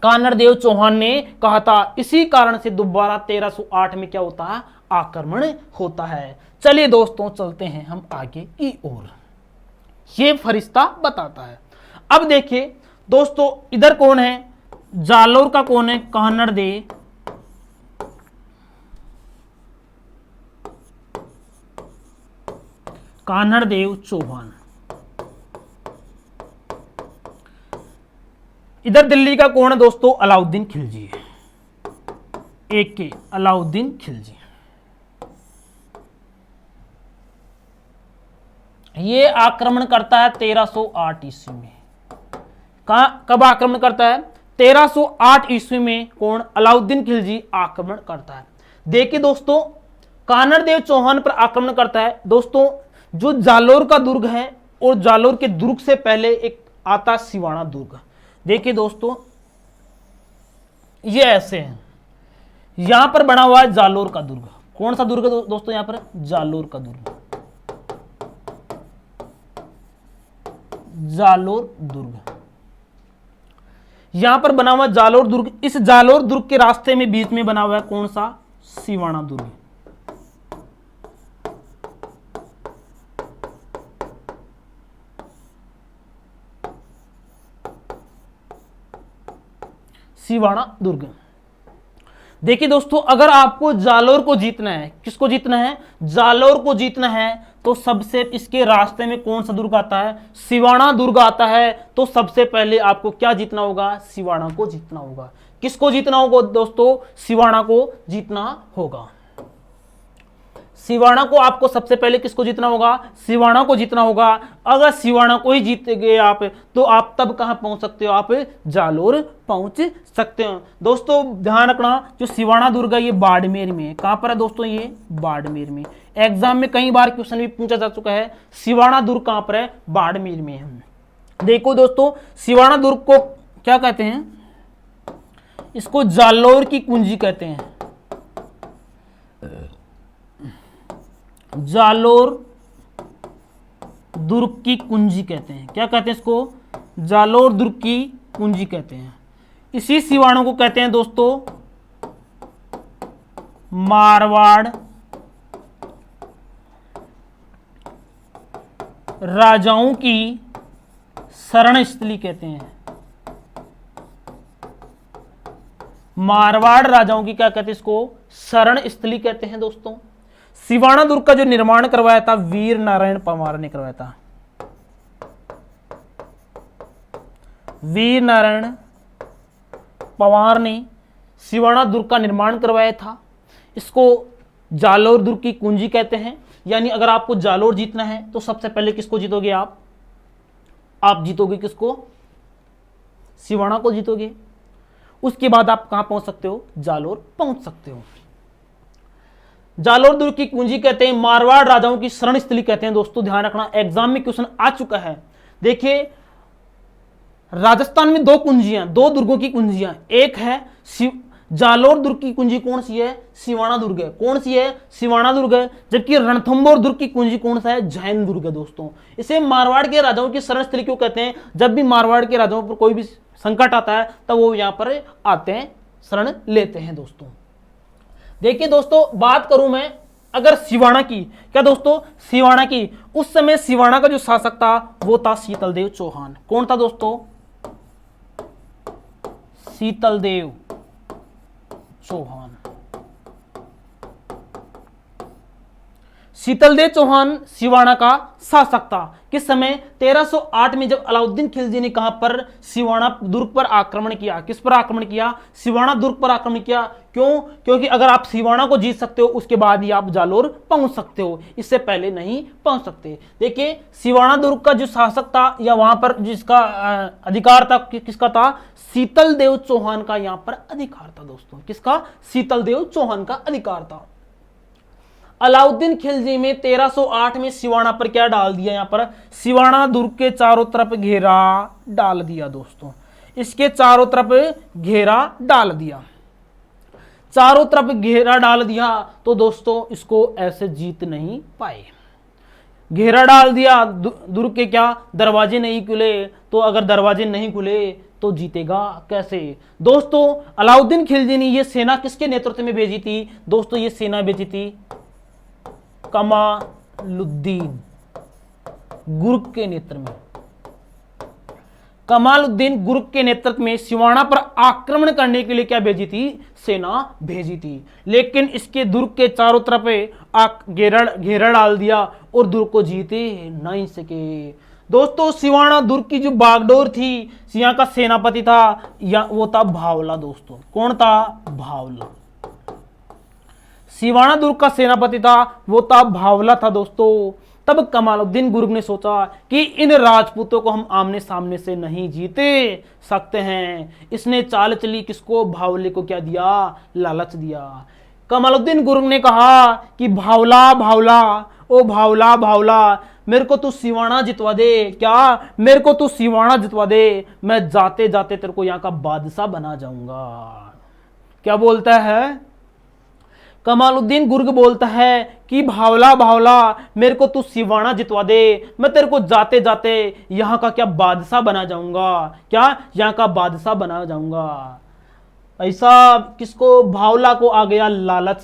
कान्हड़ देव चौहान ने कहा था। इसी कारण से दोबारा 1308 में क्या होता है? आक्रमण होता है। चलिए दोस्तों चलते हैं हम आगे की ओर। ये फरिश्ता बताता है। अब देखिए दोस्तों इधर कौन है? जालोर का कौन है? कान्हड़ देव चौहान। इधर दिल्ली का कौन है दोस्तों? अलाउद्दीन खिलजी। एक के अलाउद्दीन खिलजी। ये आक्रमण करता है 1308 ईस्वी में। कब आक्रमण करता है? 1308 ईस्वी में। कौन? अलाउद्दीन खिलजी आक्रमण करता है। देखिए दोस्तों कान्हड़ देव चौहान पर आक्रमण करता है। दोस्तों जो जालोर का दुर्ग है और जालोर के दुर्ग से पहले एक आता सिवाना दुर्ग। देखिए दोस्तों, ये ऐसे है, यहां पर बना हुआ है जालोर का दुर्ग। कौन सा दुर्ग दोस्तों? यहां पर जालोर का दुर्ग, जालोर दुर्ग यहां पर बना हुआ जालोर दुर्ग। इस जालोर दुर्ग के रास्ते में बीच में बना हुआ है कौन सा? सिवाना दुर्ग। सिवाना दुर्ग। देखिए दोस्तों, अगर आपको जालोर को जीतना है, किसको जीतना है? जालोर को जीतना है, तो सबसे इसके रास्ते में कौन सा दुर्ग आता है? सिवाना दुर्ग आता है। तो सबसे पहले आपको क्या जीतना होगा? सिवाना को जीतना होगा। किसको जीतना होगा दोस्तों? सिवाना को जीतना होगा। सिवाना को आपको सबसे पहले किसको जीतना होगा? सिवाना को जीतना होगा। अगर सिवाना को ही जीत गए आप, तो आप तब कहां पहुंच सकते हो? आप जालोर पहुंच सकते हो। दोस्तों ध्यान रखना, जो सिवाना दुर्ग है ये बाड़मेर में है। कहां पर है दोस्तों? ये बाड़मेर में। एग्जाम में कई बार क्वेश्चन भी पूछा जा चुका है, सिवाना दुर्ग कहां पर है? बाड़मेर में है। देखो दोस्तों, सिवाना दुर्ग को क्या कहते हैं? इसको जालोर की कुंजी कहते हैं। जालोर दुर्ग की कुंजी कहते हैं। क्या कहते हैं इसको? जालोर दुर्ग की कुंजी कहते हैं। इसी सिवाना को कहते हैं दोस्तों मारवाड़ राजाओं की शरण स्थली कहते हैं। मारवाड़ राजाओं की क्या कहते हैं? इसको शरण स्थली कहते हैं। दोस्तों सिवाना दुर्ग का जो निर्माण करवाया था वीर नारायण पंवार ने करवाया था। वीर नारायण पंवार ने सिवाना दुर्ग का निर्माण करवाया था। इसको जालोर दुर्ग की कुंजी कहते हैं। यानी अगर आपको जालोर जीतना है तो सबसे पहले किसको जीतोगे आप? आप जीतोगे किसको? सिवाना को जीतोगे। उसके बाद आप कहां पहुंच सकते हो? जालोर पहुंच सकते हो। जालोर दुर्ग की कुंजी कहते हैं, मारवाड़ राजाओं की शरण स्थली कहते हैं। दोस्तों ध्यान रखना, एग्जाम में क्वेश्चन आ चुका है। देखिए राजस्थान में दो कुंजियां, दो दुर्गों की कुंजियां, एक है जालोर दुर्ग की कुंजी कौन सी है? सिवाना दुर्ग है। कौन सी है? सिवाना दुर्ग है। जबकि रणथंभौर दुर्ग की कुंजी कौन सा है? जैन दुर्ग है। दोस्तों इसे मारवाड़ के राजाओं की शरण स्थली क्यों कहते हैं? जब भी मारवाड़ के राजाओं पर कोई भी संकट आता है तब वो यहां पर आते हैं, शरण लेते हैं। दोस्तों देखिए दोस्तों, बात करूं मैं अगर सिवाना की, क्या दोस्तों? सिवाना की, उस समय सिवाना का जो शासक था वो था शीतलदेव चौहान। कौन था दोस्तों? शीतलदेव चौहान। शीतलदेव चौहान सिवाना का शासक था। किस समय? 1308 में, जब अलाउद्दीन खिलजी ने कहां पर? सिवाना दुर्ग पर आक्रमण किया। किस पर आक्रमण किया? सिवाना दुर्ग पर आक्रमण किया। क्यों? क्योंकि अगर आप सिवाना को जीत सकते हो उसके बाद ही आप जालोर पहुंच सकते हो, इससे पहले नहीं पहुंच सकते। देखिए सिवाना दुर्ग का जो शासक था या वहां पर जिसका अधिकार था, किसका था? शीतलदेव चौहान का यहां पर अधिकार था। दोस्तों किसका? शीतलदेव चौहान का अधिकार था। अलाउद्दीन खिलजी में 1308 में सिवाना पर क्या डाल दिया? यहां पर सिवाना दुर्ग के चारों तरफ घेरा डाल दिया। दोस्तों इसके चारों तरफ घेरा डाल दिया, चारों तरफ घेरा डाल दिया। तो दोस्तों इसको ऐसे जीत नहीं पाए। घेरा डाल दिया, दुर्ग के क्या दरवाजे नहीं खुले, तो अगर दरवाजे नहीं खुले तो जीतेगा कैसे? दोस्तों अलाउद्दीन खिलजी ने यह सेना किसके नेतृत्व में भेजी थी? दोस्तों ये सेना भेजी थी कमालुद्दीन गुर्ग के नेतृत्व में। कमालुद्दीन गुर्ग के नेतृत्व में सिवाना पर आक्रमण करने के लिए क्या भेजी थी? सेना भेजी थी। लेकिन इसके दुर्ग के चारों तरफ घेरा डाल दिया और दुर्ग को जीते नहीं सके। दोस्तों सिवाना दुर्ग की जो बागडोर थी, यहाँ का सेनापति था या वो था भावला। दोस्तों कौन था? भावला। सिवाना दुर्ग का सेनापति था वो था भावला था। दोस्तों तब कमालुद्दीन गुर्ग ने सोचा कि इन राजपूतों को हम आमने सामने से नहीं जीते सकते हैं। इसने चाल चली, किसको? भावले को क्या दिया? लालच दिया। कमालुद्दीन गुर्ग ने कहा कि भावला भावला, ओ भावला भावला, मेरे को तू सिवाना जितवा दे, क्या मेरे को तू सिवाना जितवा दे, मैं जाते जाते तेरे को यहाँ का बादशाह बना जाऊंगा। क्या बोलता है कमालुद्दीन गुर्ग, बोलता है कि भावला भावला मेरे को तू सिवाना जितवा दे, मैं तेरे को जाते जाते यहाँ का क्या बादशाह बना जाऊंगा, क्या यहाँ का बादशाह बना जाऊंगा। ऐसा किसको, भावला को आ गया लालच,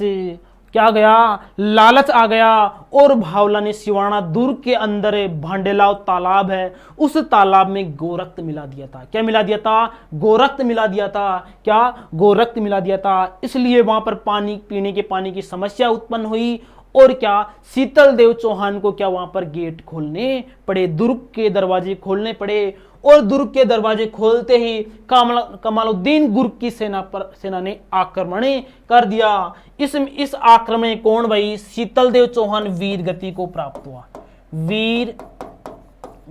क्या गया लालच आ गया, और भावला ने सिवाना दुर्ग के अंदर भांडेलाव तालाब है, उस तालाब में गोरक्त मिला दिया था। क्या मिला दिया था, गोरक्त मिला दिया था, क्या गोरक्त मिला दिया था। इसलिए वहां पर पानी पीने के पानी की समस्या उत्पन्न हुई, और क्या शीतल देव चौहान को क्या वहां पर गेट खोलने पड़े, दुर्ग के दरवाजे खोलने पड़े, और दुर्ग के दरवाजे खोलते ही कमालुद्दीन गुर्ग की सेना ने आक्रमण कर दिया। इस आक्रमण में कौन भाई, शीतल देव चौहान वीर गति को प्राप्त हुआ, वीर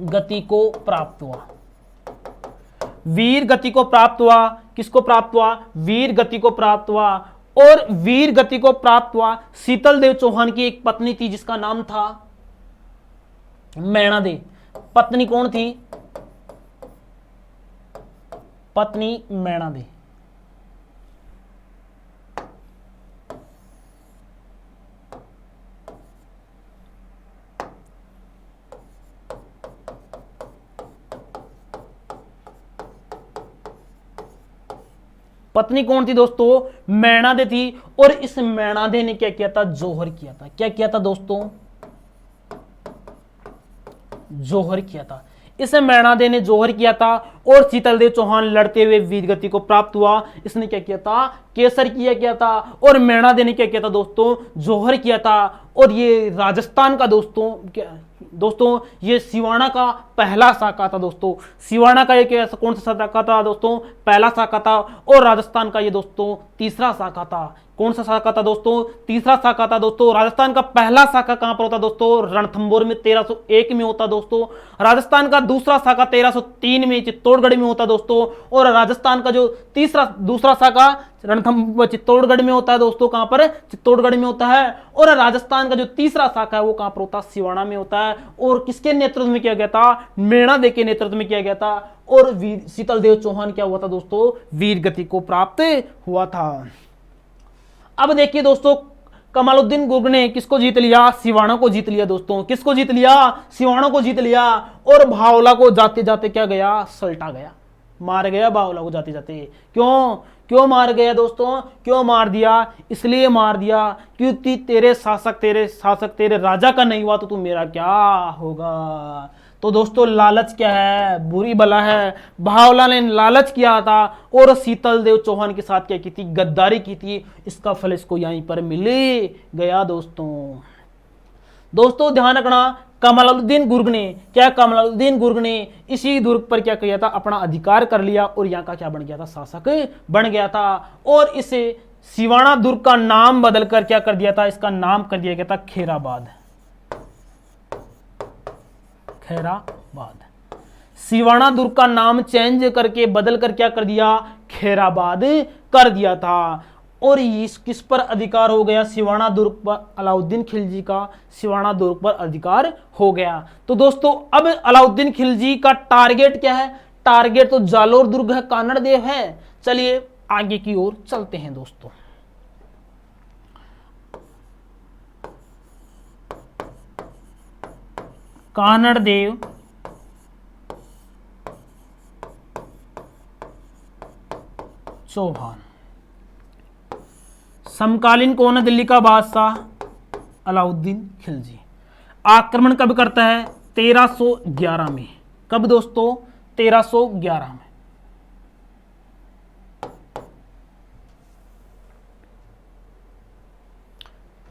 गति को प्राप्त हुआ, वीर गति को प्राप्त हुआ। किसको प्राप्त हुआ, वीर गति को प्राप्त हुआ। और वीर गति को प्राप्त हुआ शीतल देव चौहान की एक पत्नी थी जिसका नाम था मैणा दे। पत्नी कौन थी, पत्नी मैणा दे। पत्नी कौन थी दोस्तों, मैणा दे थी। और इस मैणा दे ने क्या किया था, जोहर किया था। क्या किया था दोस्तों, जोहर किया था। इस मैणा दे ने जोहर किया था, और शीतल देव चौहान लड़ते हुए वीर गति को प्राप्त हुआ। इसने क्या किया था, केसर किया था, और मैणा दे ने क्या किया था दोस्तों, जोहर किया था। और ये राजस्थान का दोस्तों ये सिवाना का पहला शाखा था दोस्तों। सिवाना का ये कौन सा शाखा था दोस्तों, पहला शाखा था। और राजस्थान का ये दोस्तों तीसरा शाखा था। कौन सा शाखा था दोस्तों, तीसरा शाखा था दोस्तों। राजस्थान का पहला शाखा कहां पर होता दोस्तों, रणथंभौर में 1301 में होता दोस्तों। राजस्थान का दूसरा शाखा 1303 में चित्तौड़गढ़ में होता दोस्तों। और राजस्थान का जो दूसरा शाखा चित्तौड़गढ़ में होता है दोस्तों। कहां पर, चित्तौड़गढ़ में होता है। और राजस्थान का जो तीसरा शाखा है वो कहां पर होता है, सिवाना में होता है। और किसके नेतृत्व में किया गया था, मैणा दे के नेतृत्व में किया गया था। और शीतल देव चौहान क्या हुआ था दोस्तों, वीर गति को प्राप्त हुआ था। अब देखिए दोस्तों, कमालुद्दीन गुर्ग ने किसको जीत लिया, सिवाना को जीत लिया दोस्तों। किसको जीत लिया, सिवाना को जीत लिया। और भावला को जाते जाते क्या गया, सल्टा गया, मार गया भावला को जाते जाते। क्यों मार गया दोस्तों, क्यों मार दिया, इसलिए मार दिया क्योंकि तेरे शासक तेरे राजा का नहीं हुआ तो तू मेरा क्या होगा। तो दोस्तों लालच क्या है, बुरी बला है। भावला ने लालच किया था और शीतल देव चौहान के साथ क्या की थी, गद्दारी की थी। इसका फल इसको यहीं पर मिल गया दोस्तों ध्यान रखना। कमालुद्दीन गुर्ग ने इसी दुर्ग पर क्या किया था, अपना अधिकार कर लिया और यहाँ का क्या बन गया था, शासक बन गया था। और इसे सिवाना दुर्ग का नाम बदलकर क्या कर दिया था, इसका नाम कर दिया गया था खैराबाद। सिवाना दुर्ग का नाम चेंज करके बदल कर क्या कर दिया, खैराबाद कर दिया था। और इस किस पर अधिकार हो गया, सिवाना दुर्ग पर, अलाउद्दीन खिलजी का सिवाना दुर्ग पर अधिकार हो गया। तो दोस्तों अब अलाउद्दीन खिलजी का टारगेट क्या है, टारगेट तो जालोर दुर्ग है, कानड़ देव है। चलिए आगे की ओर चलते हैं दोस्तों। कानड़ देव चौहान। समकालीन कौन है दिल्ली का बादशाह, अलाउद्दीन खिलजी। आक्रमण कब करता है, 1311 में। कब दोस्तों, 1311 में।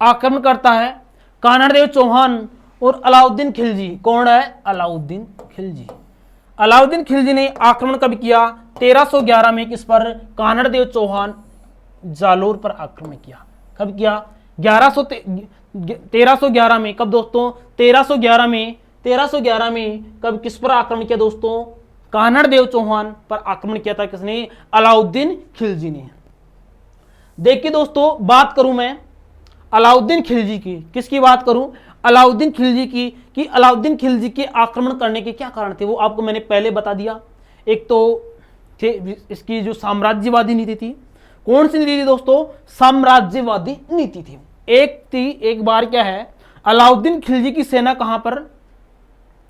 आक्रमण करता है कानड़ देव चौहान और अलाउद्दीन खिलजी। कौन है, अलाउद्दीन खिलजी। अलाउद्दीन खिलजी ने आक्रमण कब किया, 1311 में। किस पर, कानड़ देव चौहान जालोर पर आक्रमण किया। कब किया, 1311 में। कब दोस्तों, 1311 में कब किस पर आक्रमण किया दोस्तों, कानड़ देव चौहान पर आक्रमण किया था। किसने, अलाउद्दीन खिलजी ने। देखिए दोस्तों बात करूं मैं अलाउद्दीन खिलजी की, किसकी बात करूं, अलाउद्दीन खिलजी की, कि अलाउद्दीन खिलजी के आक्रमण करने के क्या कारण थे, वो आपको मैंने पहले बता दिया। एक तो थे इसकी जो साम्राज्यवादी नीति थी। कौन सी नीति थी दोस्तों? साम्राज्यवादी नीति थी। एक बार क्या है, अलाउद्दीन खिलजी की सेना कहां पर?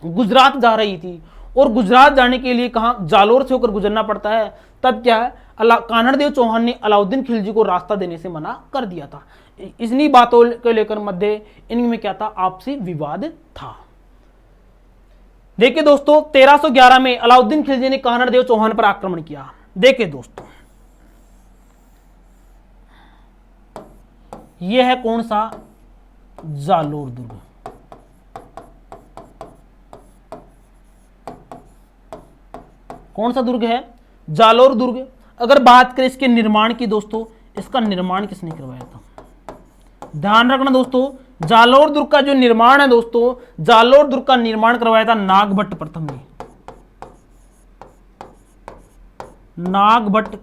गुजरात जा रही थी, और गुजरात जाने के लिए कहां? जालोर से होकर गुजरना पड़ता है। तब क्या है, कानड़देव चौहान ने अलाउद्दीन खिलजी को रास्ता देने से मना कर दिया था। इन्हीं बातों को लेकर मध्य इनमें क्या था? आपसी विवाद था। देखिए दोस्तों, 1311 में अलाउद्दीन खिलजी ने कानड़देव चौहान पर आक्रमण किया। देखिए दोस्तों, यह है कौन सा? जालोर दुर्ग। कौन सा दुर्ग है? जालोर दुर्ग। अगर बात करें इसके निर्माण की दोस्तों, इसका निर्माण किसने करवाया था? ध्यान रखना दोस्तों, जालोर दुर्ग का जो निर्माण है दोस्तों, जालोर दुर्ग का निर्माण करवाया था नागभट्ट प्रथम ने। नागभट्ट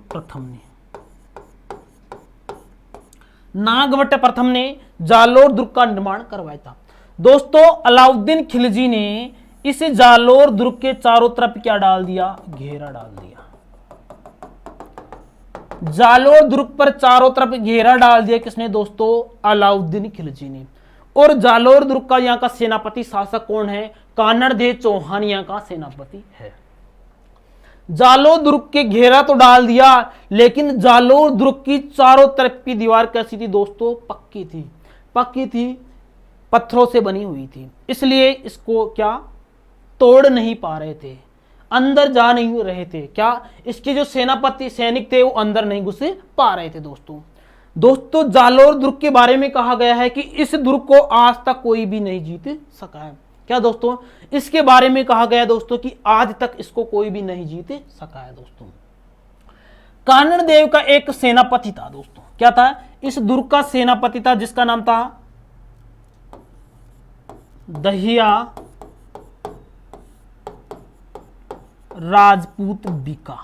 प्रथम ने जालोर दुर्ग का निर्माण करवाया था। दोस्तों, अलाउद्दीन खिलजी ने इस जालोर दुर्ग के चारों तरफ क्या डाल दिया? घेरा डाल दिया। जालोर दुर्ग पर चारों तरफ घेरा डाल दिया किसने दोस्तों? अलाउद्दीन खिलजी ने। और जालोर दुर्ग का यहाँ का सेनापति शासक कौन है? कानड़देव चौहान यहाँ का सेनापति है। जालोर दुर्ग के घेरा तो डाल दिया, लेकिन जालोर दुर्ग की चारों तरफ की दीवार कैसी थी दोस्तों? पक्की थी, पत्थरों से बनी हुई थी, इसलिए इसको क्या तोड़ नहीं पा रहे थे, अंदर जा नहीं रहे थे। क्या इसके जो सैनिक थे वो अंदर नहीं घुस पा रहे थे। दोस्तों जालोर दुर्ग के बारे में कहा गया है कि इस दुर्ग को आज तक कोई भी नहीं जीत सका है। क्या दोस्तों? इसके बारे में कहा गया दोस्तों कि आज तक इसको कोई भी नहीं जीत सका है। दोस्तों, कानड़देव का एक सेनापति था दोस्तों। क्या था? इस दुर्ग का सेनापति था, जिसका नाम था दहिया राजपूत बीका।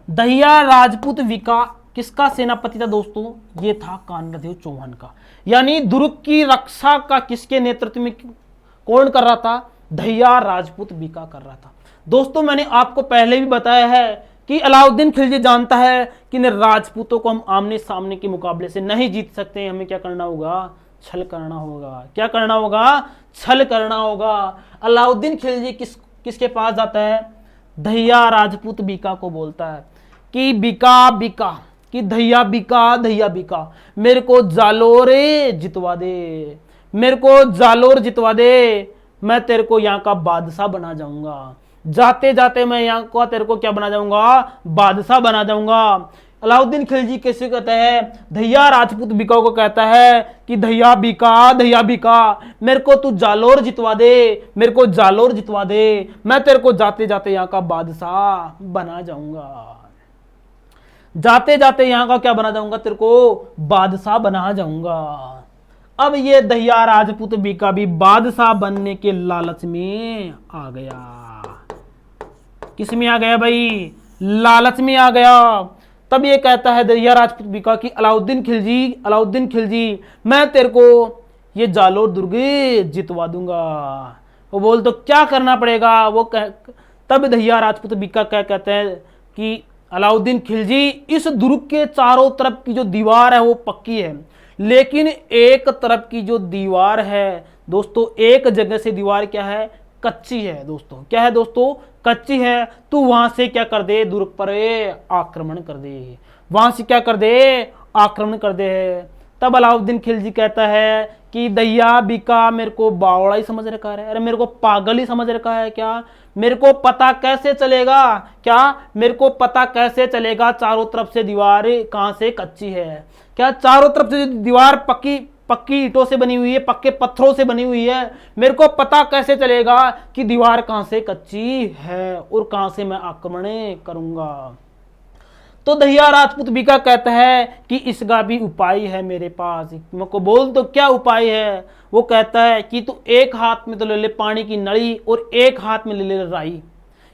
दहिया राजपूत बीका किसका सेनापति था दोस्तों? ये था कानड़देव चौहान का। यानी दुर्ग की रक्षा का किसके नेतृत्व में कौन कर रहा था? दहिया राजपूत बीका कर रहा था। दोस्तों, मैंने आपको पहले भी बताया है कि अलाउद्दीन खिलजी जानता है कि राजपूतों को हम आमने सामने के मुकाबले से नहीं जीत सकते। हमें क्या करना होगा? छल करना होगा। क्या करना होगा? छल करना होगा। अलाउद्दीन खिलजी किसके पास जाता है? दहिया राजपूत बीका को बोलता है कि बीका कि दहिया बीका मेरे को जालोर जितवा दे, मैं तेरे को यहाँ का बादशाह बना जाऊंगा। जाते जाते मैं यहाँ का तेरे को क्या बना जाऊंगा? बादशाह बना जाऊंगा। अलाउद्दीन खिलजी कैसे कहता है? दहिया राजपूत बीका को कहता है कि दहिया बीका मेरे को तू जालोर जितवा दे, मैं तेरे को जाते जाते यहाँ का बादशाह बना जाऊंगा। जाते जाते यहाँ का क्या बना जाऊंगा? तेरे को बादशाह बना जाऊंगा। अब ये दहिया राजपूत बीका भी बादशाह बनने के लालच में आ गया। किस में आ गया भाई? लालच में आ गया। तब ये कहता है दहिया राजपूत बीका कि अलाउद्दीन खिलजी मैं तेरे को ये जालोर दुर्ग जितवा दूंगा। वो बोल तो क्या करना पड़ेगा? तब दहिया राजपूत बीका क्या कहते हैं कि अलाउद्दीन खिलजी, इस दुर्ग के चारों तरफ की जो दीवार है वो पक्की है, लेकिन एक तरफ की जो दीवार है दोस्तों, एक जगह से दीवार क्या है? कच्ची है दोस्तों। क्या है दोस्तों? कच्ची है। तू वहां से क्या कर दे? दुर्ग पर आक्रमण कर दे, वहां से क्या कर दे? आक्रमण कर दे। तब अलाउद्दीन खिलजी कहता है कि दहिया बीका मेरे को बावड़ा ही समझ रखा है, अरे मेरे को पागल ही समझ रखा है क्या? मेरे को पता कैसे चलेगा? मेरे को पता कैसे चलेगा चारों तरफ से दीवार कहां से कच्ची है? क्या चारों तरफ से दीवार पक्की ईंटों से बनी हुई है, पक्के पत्थरों से बनी हुई है? मेरे को पता कैसे चलेगा कि दीवार कहां से कच्ची है और कहां से मैं आक्रमण करूंगा? तो दहिया राजपूत बीका कहता है कि इसका भी उपाय है मेरे पास। मेरे को बोल तो क्या उपाय है? वो कहता है कि तू एक हाथ में तो ले ले पानी की नली और एक हाथ में ले ले राई।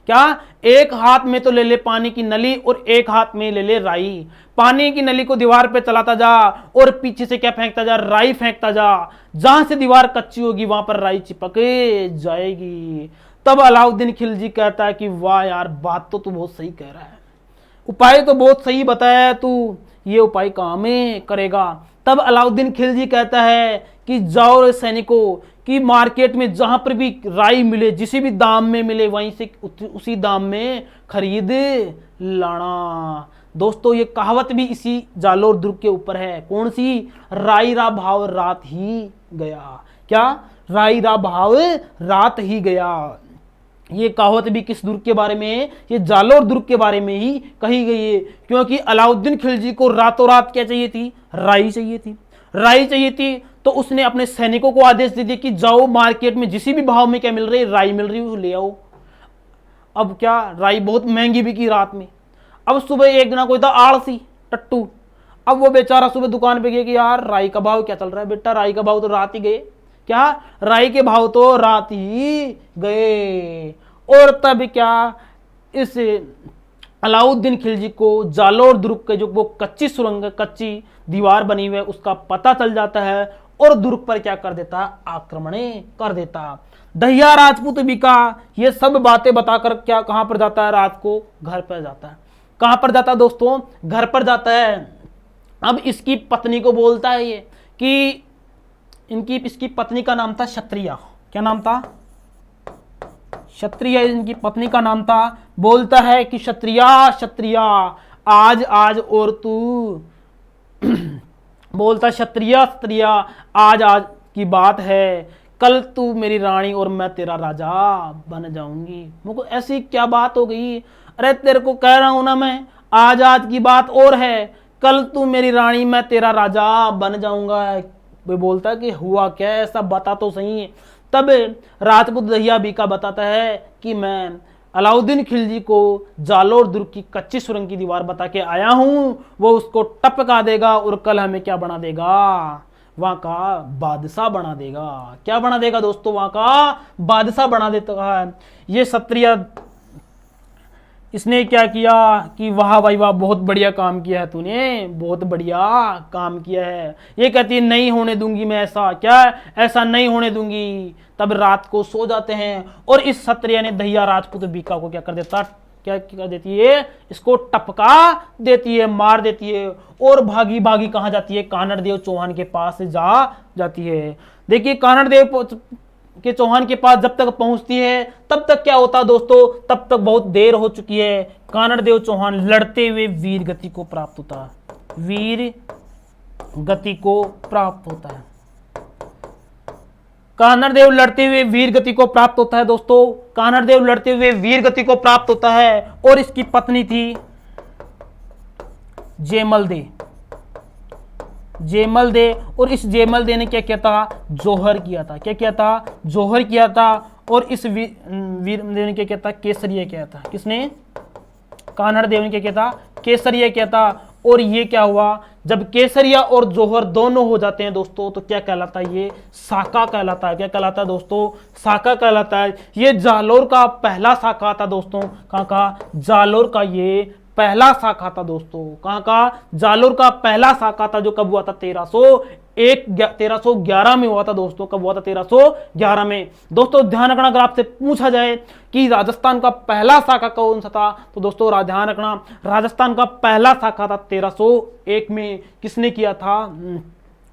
क्या, एक हाथ में तो ले ले पानी की नली और एक हाथ में ले ले राई। पानी की नली को दीवार पे चलाता जा और पीछे से क्या फेंकता जा, राई फेंकता जा। जहां से दीवार कच्ची होगी वहां पर राई चिपक जाएगी। तब अलाउद्दीन खिलजी कहता है कि वाह यार, बात तो तू बहुत सही कह रहा है, उपाय तो बहुत सही बताया है तू, ये उपाय काम में करेगा। तब अलाउद्दीन खिलजी कहता है कि जाओ सैनिकों कि मार्केट में जहां पर भी राई मिले, जिस भी दाम में मिले, वहीं से उसी दाम में खरीद लाना। दोस्तों ये कहावत भी इसी जालोर दुर्ग के ऊपर है। कौन सी, राई रा भाव रात ही गया। क्या, राई रा भाव रात ही गया। ये कहावत भी किस दुर्ग के बारे में है, ये जालोर दुर्ग के बारे में ही कही गई है। क्योंकि अलाउद्दीन खिलजी को रातों रात क्या चाहिए थी, राई चाहिए थी। राई चाहिए थी तो उसने अपने सैनिकों को आदेश दे दिया कि जाओ मार्केट में जिस भी भाव में क्या मिल रही है, राई मिल रही है, ले आओ। अब क्या, राई बहुत महंगी बिकी रात में। अब सुबह एक जना कोई था आलसी टट्टू, अब वो बेचारा सुबह दुकान पे गया कि यार राई का भाव क्या चल रहा है। बेटा राई का भाव तो रात ही गए। क्या, राई के भाव तो रात ही गए। और तब क्या, इस अलाउद्दीन खिलजी को जालोर दुर्ग के जो वो कच्ची सुरंग, कच्ची दीवार बनी हुई है, उसका पता चल जाता है और दुर्ग पर क्या कर देता, आक्रमण कर देता। दहिया राजपूत बिका ये सब बातें बताकर क्या कहां पर जाता है, रात को घर पर जाता है। कहां पर जाता है दोस्तों, घर पर जाता है। अब इसकी पत्नी को बोलता है ये कि इसकी पत्नी का नाम था क्षत्रिया। क्या नाम था, क्षत्रिया इनकी पत्नी का नाम था। बोलता है कि क्षत्रिया क्षत्रिया आज आज और तू बोलता क्षत्रिया क्षत्रिया आज आज की बात है, कल तू मेरी रानी और मैं तेरा राजा बन जाऊंगी। मुझको ऐसी क्या बात हो गई, अरे तेरे को कह रहा हूं ना मैं, आज आज की बात और है, कल तू मेरी रानी मैं तेरा राजा बन जाऊंगा। वो बोलता है कि हुआ क्या, ऐसा बता तो सही। तब राजपूत दहिया बीका बताता है कि मैं अलाउद्दीन खिलजी को जालोर दुर्ग की कच्ची सुरंग की दीवार बता के आया हूं, वो उसको टपका देगा और कल हमें क्या बना देगा, वहां का बादशाह बना देगा। क्या बना देगा दोस्तों, वहां का बादशाह बना देता है। ये क्षत्रिय इसने क्या किया कि वाह भाई वाह, बहुत बढ़िया काम किया है तूने, बहुत बढ़िया काम किया है। ये कहती है नहीं होने दूंगी मैं ऐसा, क्या ऐसा नहीं होने दूंगी। तब रात को सो जाते हैं और इस क्षत्रिय ने दहिया राजपूत बीका को क्या कर देता, क्या कर देती है, इसको टपका देती है, मार देती है और भागी भागी कहां जाती है, कानड़ देव चौहान के पास जाती है। देखिए कानड़ देव के चौहान के पास जब तक पहुंचती है तब तक क्या होता दोस्तों, तब तक बहुत देर हो चुकी है। कानड़ देव चौहान लड़ते हुए वीर गति को प्राप्त होता है, वीर गति को प्राप्त होता है। कानड़ देव लड़ते हुए वीर गति को प्राप्त होता है दोस्तों, कानड़ देव लड़ते हुए वीर गति को प्राप्त होता है। और इसकी पत्नी थी जेमल दे, जेमल दे। और इस जेमल दे ने क्या किया था, जोहर किया था। क्या किया था, जोहर किया था। और इस वीर दे ने क्या किया था, केसरिया किया था। किसने, कानड़ देव ने क्या किया था, केसरिया किया था। और ये क्या हुआ, जब केसरिया और जोहर दोनों हो जाते हैं दोस्तों तो क्या कहलाता है, ये साका कहलाता है। क्या कहलाता है दोस्तों, साका कहलाता है। ये जालोर का पहला साका था दोस्तों। कहाँ का, जालोर का ये पहला साका था दोस्तों। कहां का, जालोर का पहला साका था, जो कब हुआ था, 1311 में हुआ था दोस्तों। कब हुआ था, 1311 में। दोस्तों ध्यान रखना, अगर आपसे पूछा जाए कि राजस्थान का पहला साका कौन सा था, तो दोस्तों ध्यान रखना, राजस्थान का पहला साका था 1301 में। किसने किया था,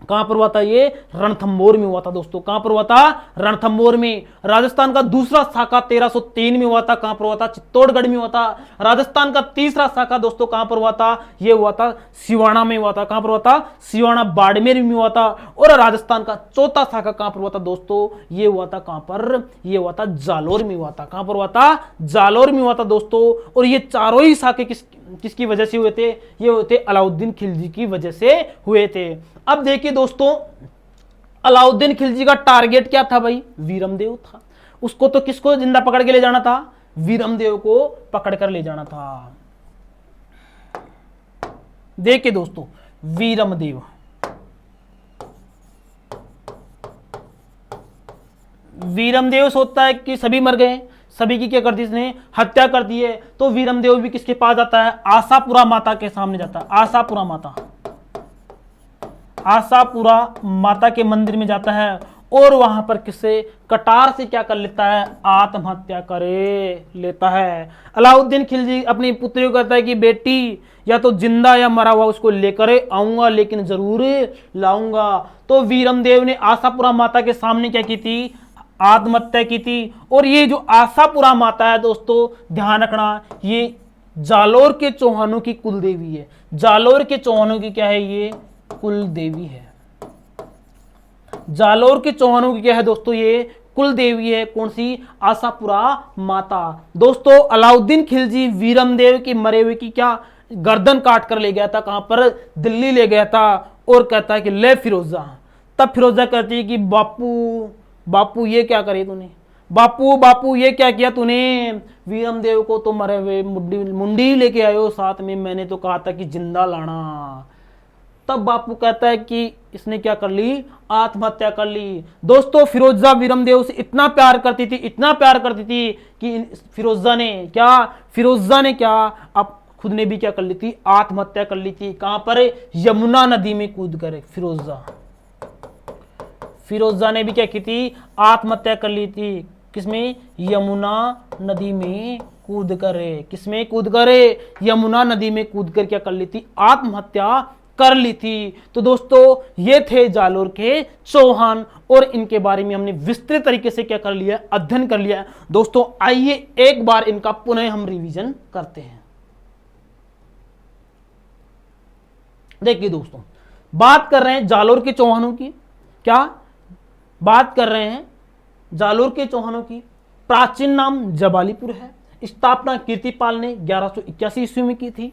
कहां पर हुआ था, ये रणथंभौर में हुआ था दोस्तों। कहां पर हुआ था, रणथंभौर में। राजस्थान का दूसरा शाखा 1303 में हुआ था। कहां पर हुआ था, चित्तौड़गढ़ में हुआ था। राजस्थान का तीसरा शाखा दोस्तों कहां पर हुआ था, ये हुआ था सिवाना में हुआ था। कहां पर हुआ था, सिवाना बाड़मेर में हुआ था। और राजस्थान का चौथा शाखा कहां पर हुआ था दोस्तों, ये हुआ था कहां पर, ये हुआ था जालोर में हुआ था। कहां पर हुआ था, जालोर में हुआ था दोस्तों। और ये चारों ही शाखे किसकी वजह से हुए थे, ये हुए थे अलाउद्दीन खिलजी की वजह से हुए थे। अब देखिए दोस्तों, अलाउद्दीन खिलजी का टारगेट क्या था भाई, वीरमदेव था। उसको तो किसको जिंदा पकड़ के ले जाना था, वीरमदेव को पकड़ कर ले जाना था। देखिए दोस्तों, वीरमदेव, वीरमदेव सोचता है कि सभी मर गए, सभी की क्या कर दी इसने, हत्या कर दी है। तो वीरमदेव भी किसके पास जाता है, आशापुरा माता के सामने जाता है, आशापुरा माता, आशापुरा माता के मंदिर में जाता है और वहां पर किससे, कटार से क्या कर लेता है, आत्महत्या करे लेता है। अलाउद्दीन खिलजी अपनी पुत्री को कहता है कि बेटी या तो जिंदा या मरा हुआ उसको लेकर आऊंगा, लेकिन जरूर लाऊंगा। तो वीरमदेव ने आशापुरा माता के सामने क्या की थी, आत्महत्या की थी। और ये जो आशापुरा माता है दोस्तों, ध्यान रखना, ये जालोर के चौहानों की कुल देवी है। जालोर के चौहानों की क्या है, ये कुल देवी है। जालोर के चौहानों की क्या है दोस्तों, ये कुल देवी है। कौन सी, आशापुरा माता। दोस्तों अलाउद्दीन खिलजी वीरमदेव की मरे हुए की क्या गर्दन काट कर ले गया था, कहां पर, दिल्ली ले गया था। और कहता है कि ले फिरोजा। तब फिरोजा कहती है कि बापू बापू ये क्या करे तूने, बापू बापू ये क्या किया तूने, वीरमदेव को तो मरे हुए मुंडी लेके आयो साथ में, मैंने तो कहा था कि जिंदा लाना। तब बापू कहता है कि इसने क्या कर ली, आत्महत्या कर ली। दोस्तों फिरोजा वीरमदेव से इतना प्यार करती थी, इतना प्यार करती थी कि फिरोजा ने क्या अब खुद ने भी क्या कर ली थी, आत्महत्या कर ली थी। कहां पर, यमुना नदी में कूद कर। फिरोजा ने भी क्या की थी, आत्महत्या कर ली थी। किसमें, यमुना नदी में कूद कर। किसमें कूद कर, यमुना नदी में कूद कर क्या कर ली थी, आत्महत्या कर ली थी। तो दोस्तों ये थे जालोर के चौहान और इनके बारे में हमने विस्तृत तरीके से क्या कर लिया, अध्ययन कर लिया। दोस्तों आइए एक बार इनका पुनः हम रिवीजन करते हैं। देखिए दोस्तों, बात कर रहे हैं जालोर के चौहानों की, क्या बात कर रहे हैं जालोर के चौहानों की। प्राचीन नाम जबालीपुर है। स्थापना कीर्तिपाल ने 1181 ईस्वी में की थी।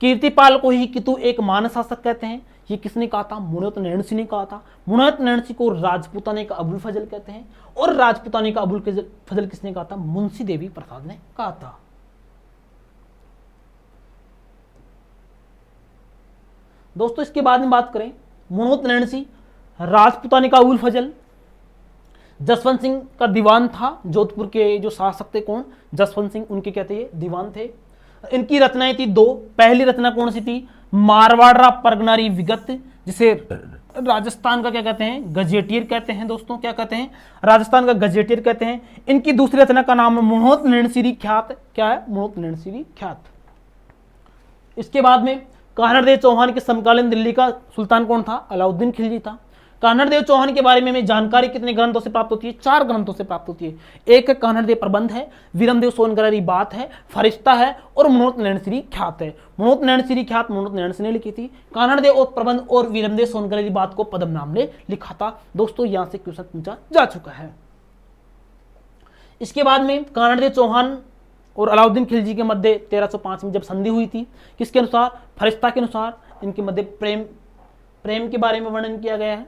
कीर्तिपाल को ही कितु एक मान शासक कहते हैं। ये किसने कहा था, मुनत नैन सिंह ने कहा था। मुनत नैन सिंह को राजपूताने का अबुल फजल कहते हैं और राजपूताने का अबुल फजल किसने कहा था, मुंशी देवी प्रसाद ने कहा था। दोस्तों इसके बाद में बात करें, मुनत नैन सिंह राजपूताने का अबुल फजल जसवंत सिंह का दीवान था। जोधपुर के जो शासक थे कौन, जसवंत सिंह, उनके कहते हैं दीवान थे। इनकी रचनाएं थी दो। पहली रचना कौन सी थी, मारवाड़ा परगनारी विगत, जिसे राजस्थान का क्या कहते हैं, गजेटियर कहते हैं। दोस्तों क्या कहते हैं, राजस्थान का गजेटियर कहते हैं। इनकी दूसरी रचना का नाम है मुणोत नैणसीरी ख्यात। क्या है, मुणोत नैणसीरी ख्यात। इसके बाद में कान्हड़देव चौहान के समकालीन दिल्ली का सुल्तान कौन था, अलाउद्दीन खिलजी था। कान्हड़देव चौहान के बारे में हमें जानकारी कितने ग्रंथों से प्राप्त होती है, 4 ग्रंथों से प्राप्त होती है। एक कान्हड़देव प्रबंध है, वीरमदेव सोनगरारी बात है, फरिश्ता है और मुणोत नैणसीरी ख्यात है। मुणोत नैणसीरी ख्यात मुणोत नैणसी ने लिखी थी। कान्हड़देव और प्रबंध और वीरमदेव सोनगरारी बात को पद्म नाम ने लिखा था। दोस्तों यहां से क्वेश्चन पूछा जा चुका है। इसके बाद में कान्हड़देव चौहान और अलाउद्दीन खिलजी के मध्य 1305 में जब संधि हुई थी, किसके अनुसार, फरिश्ता के अनुसार, इनके मध्य प्रेम के बारे में वर्णन किया गया है।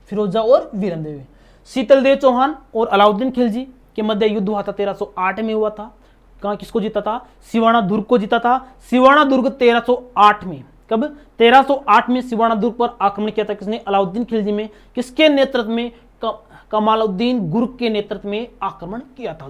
फिरोजा और वीरमदेव। शीतलदेव चौहान और अलाउद्दीन खिलजी के मध्य युद्ध हुआ था, 1308 में हुआ था। कहां किसको जीता था, सिवाना दुर्ग को जीता था। सिवाना दुर्ग 1308 में, कब, 1308 में सिवाना दुर्ग पर आक्रमण किया था किसने, अलाउद्दीन खिलजी में। किसके नेतृत्व में, कमालुद्दीन गुर्ग के नेतृत्व में आक्रमण किया था।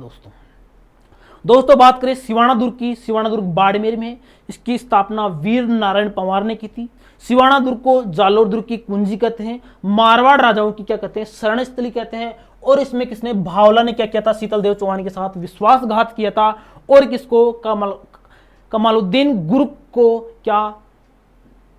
दोस्तों बात करें सिवाना दुर्ग की, सिवाना दुर्ग बाड़मेर में। इसकी स्थापना वीर नारायण पंवार ने की थी। सिवाना दुर्ग को जालोर दुर्ग की कुंजी कहते हैं। मारवाड़ राजाओं की क्या कहते हैं, शरण स्थली कहते हैं। और इसमें किसने, भावला ने क्या किया था, शीतलदेव चौहान के साथ विश्वासघात किया था। और किसको, कमालुद्दीन गुर्ग को क्या,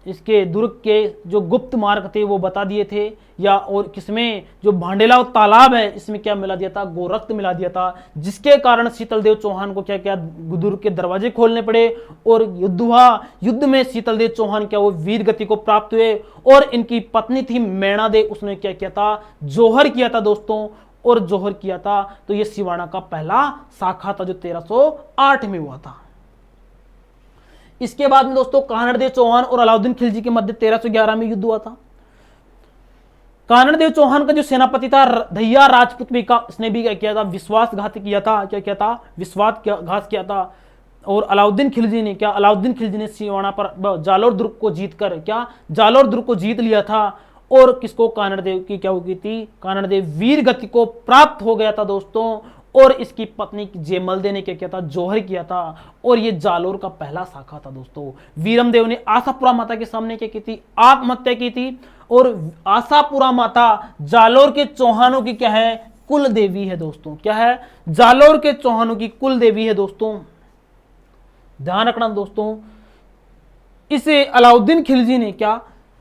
इसके दुर्ग के जो गुप्त मार्ग थे वो बता दिए थे। या और किसमें, जो भांडेला तालाब है इसमें क्या मिला दिया था, गोरक्त मिला दिया था। जिसके कारण शीतलदेव चौहान को क्या क्या दुर्ग के दरवाजे खोलने पड़े और युद्ध हुआ। युद्ध में शीतलदेव चौहान क्या वो वीर गति को प्राप्त हुए। और इनकी पत्नी थी मैणा देव, उसने क्या किया था, जोहर किया था दोस्तों। और जोहर किया था तो ये सिवाना का पहला शाखा था जो 1308 में हुआ था। इसके बाद में दोस्तों कान्हड़देव चौहान और अलाउद्दीन खिलजी के मध्य 1311 में युद्ध हुआ था। कान्हड़देव चौहान का जो सेनापति था धैया राजपूत भी का, इसने भी क्या किया था, विश्वासघात किया था। क्या किया था, विश्वासघात किया था। और अलाउद्दीन खिलजी ने क्या, अलाउद्दीन खिलजी ने सिवाना पर जालोर दुर्ग को जीतकर क्या, जालोर दुर्ग को जीत लिया था। और किसको, कान्हड़देव की क्या हो गई थी, कान्हड़देव वीर गति को प्राप्त हो गया था दोस्तों। और इसकी पत्नी जयमलदे ने क्या किया था, जौहर किया था। और ये जालोर का पहला शाखा था दोस्तों। वीरमदेव ने आशापुरा माता के सामने क्या की थी, आत्महत्या की थी। और आशापुरा माता जालोर के चौहानों की क्या है, कुल देवी है दोस्तों। क्या है, जालोर के चौहानों की कुल देवी है दोस्तों, ध्यान रखना दोस्तों। इसे अलाउद्दीन खिलजी ने क्या,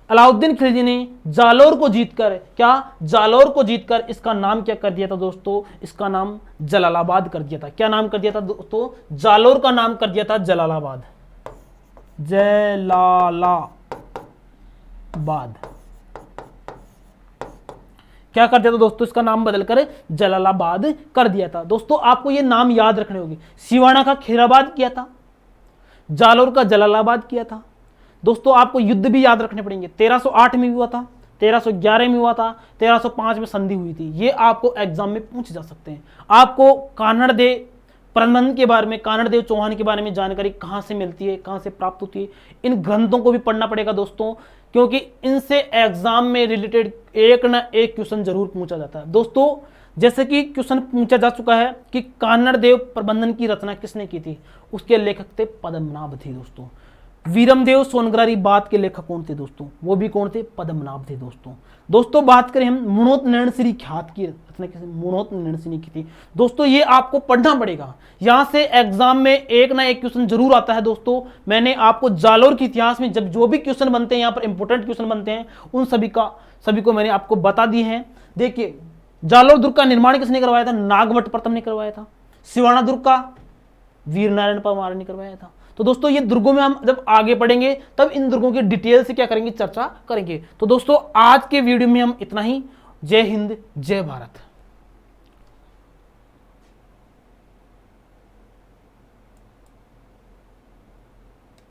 अलाउद्दीन खिलजी ने जालोर को जीतकर क्या, जालोर को जीतकर इसका नाम क्या कर दिया था दोस्तों, इसका नाम जलालाबाद कर दिया था। क्या नाम कर दिया था दोस्तों, जालोर का नाम कर दिया था जलालाबाद, जलालाबाद। क्या कर दिया था दोस्तों, इसका नाम बदलकर जलालाबाद कर दिया था। दोस्तों आपको ये नाम याद रखने होंगे। सिवाना का खैराबाद किया था, जालोर का जलालाबाद किया था। दोस्तों आपको युद्ध भी याद रखने पड़ेंगे। 1308 में हुआ था, 1311 में हुआ था, 1305 में संधि हुई थी। ये आपको एग्जाम में पूछ जा सकते हैं। आपको कान्हड़देव प्रबंधन के बारे में, कान्हड़देव चौहान के बारे में जानकारी कहाँ से मिलती है, कहाँ से प्राप्त होती है, इन ग्रंथों को भी पढ़ना पड़ेगा दोस्तों, क्योंकि इनसे एग्जाम में रिलेटेड एक ना एक क्वेश्चन जरूर पूछा जाता है दोस्तों। जैसे कि क्वेश्चन पूछा जा चुका है कि कान्हड़देव प्रबंधन की रचना किसने की थी, उसके लेखक थे पद्मनाभ थे दोस्तों। वीरमदेव सोनग्रारी बात के लेखक कौन थे दोस्तों, वो भी कौन थे, पद्मनाभ थे दोस्तों। दोस्तों बात करें हम मुणोत नैणसिरी ख्यात की रचना किसने, मुणोत नैणसिरी की थी दोस्तों। ये आपको पढ़ना पड़ेगा, यहां से एग्जाम में एक ना एक क्वेश्चन जरूर आता है दोस्तों। मैंने आपको जालोर के इतिहास में जब जो भी क्वेश्चन बनते हैं, यहाँ पर इंपोर्टेंट क्वेश्चन बनते हैं, उन सभी को मैंने आपको बता दिए हैं। देखिए जालोर दुर्ग का निर्माण किसने करवाया था, नागभट्ट प्रथम ने करवाया था। सिवाना दुर्ग का वीर नारायण परमार ने करवाया था। तो दोस्तों ये दुर्गों में हम जब आगे पढ़ेंगे तब इन दुर्गों की डिटेल से क्या करेंगे, चर्चा करेंगे। तो दोस्तों आज के वीडियो में हम इतना ही। जय हिंद, जय भारत।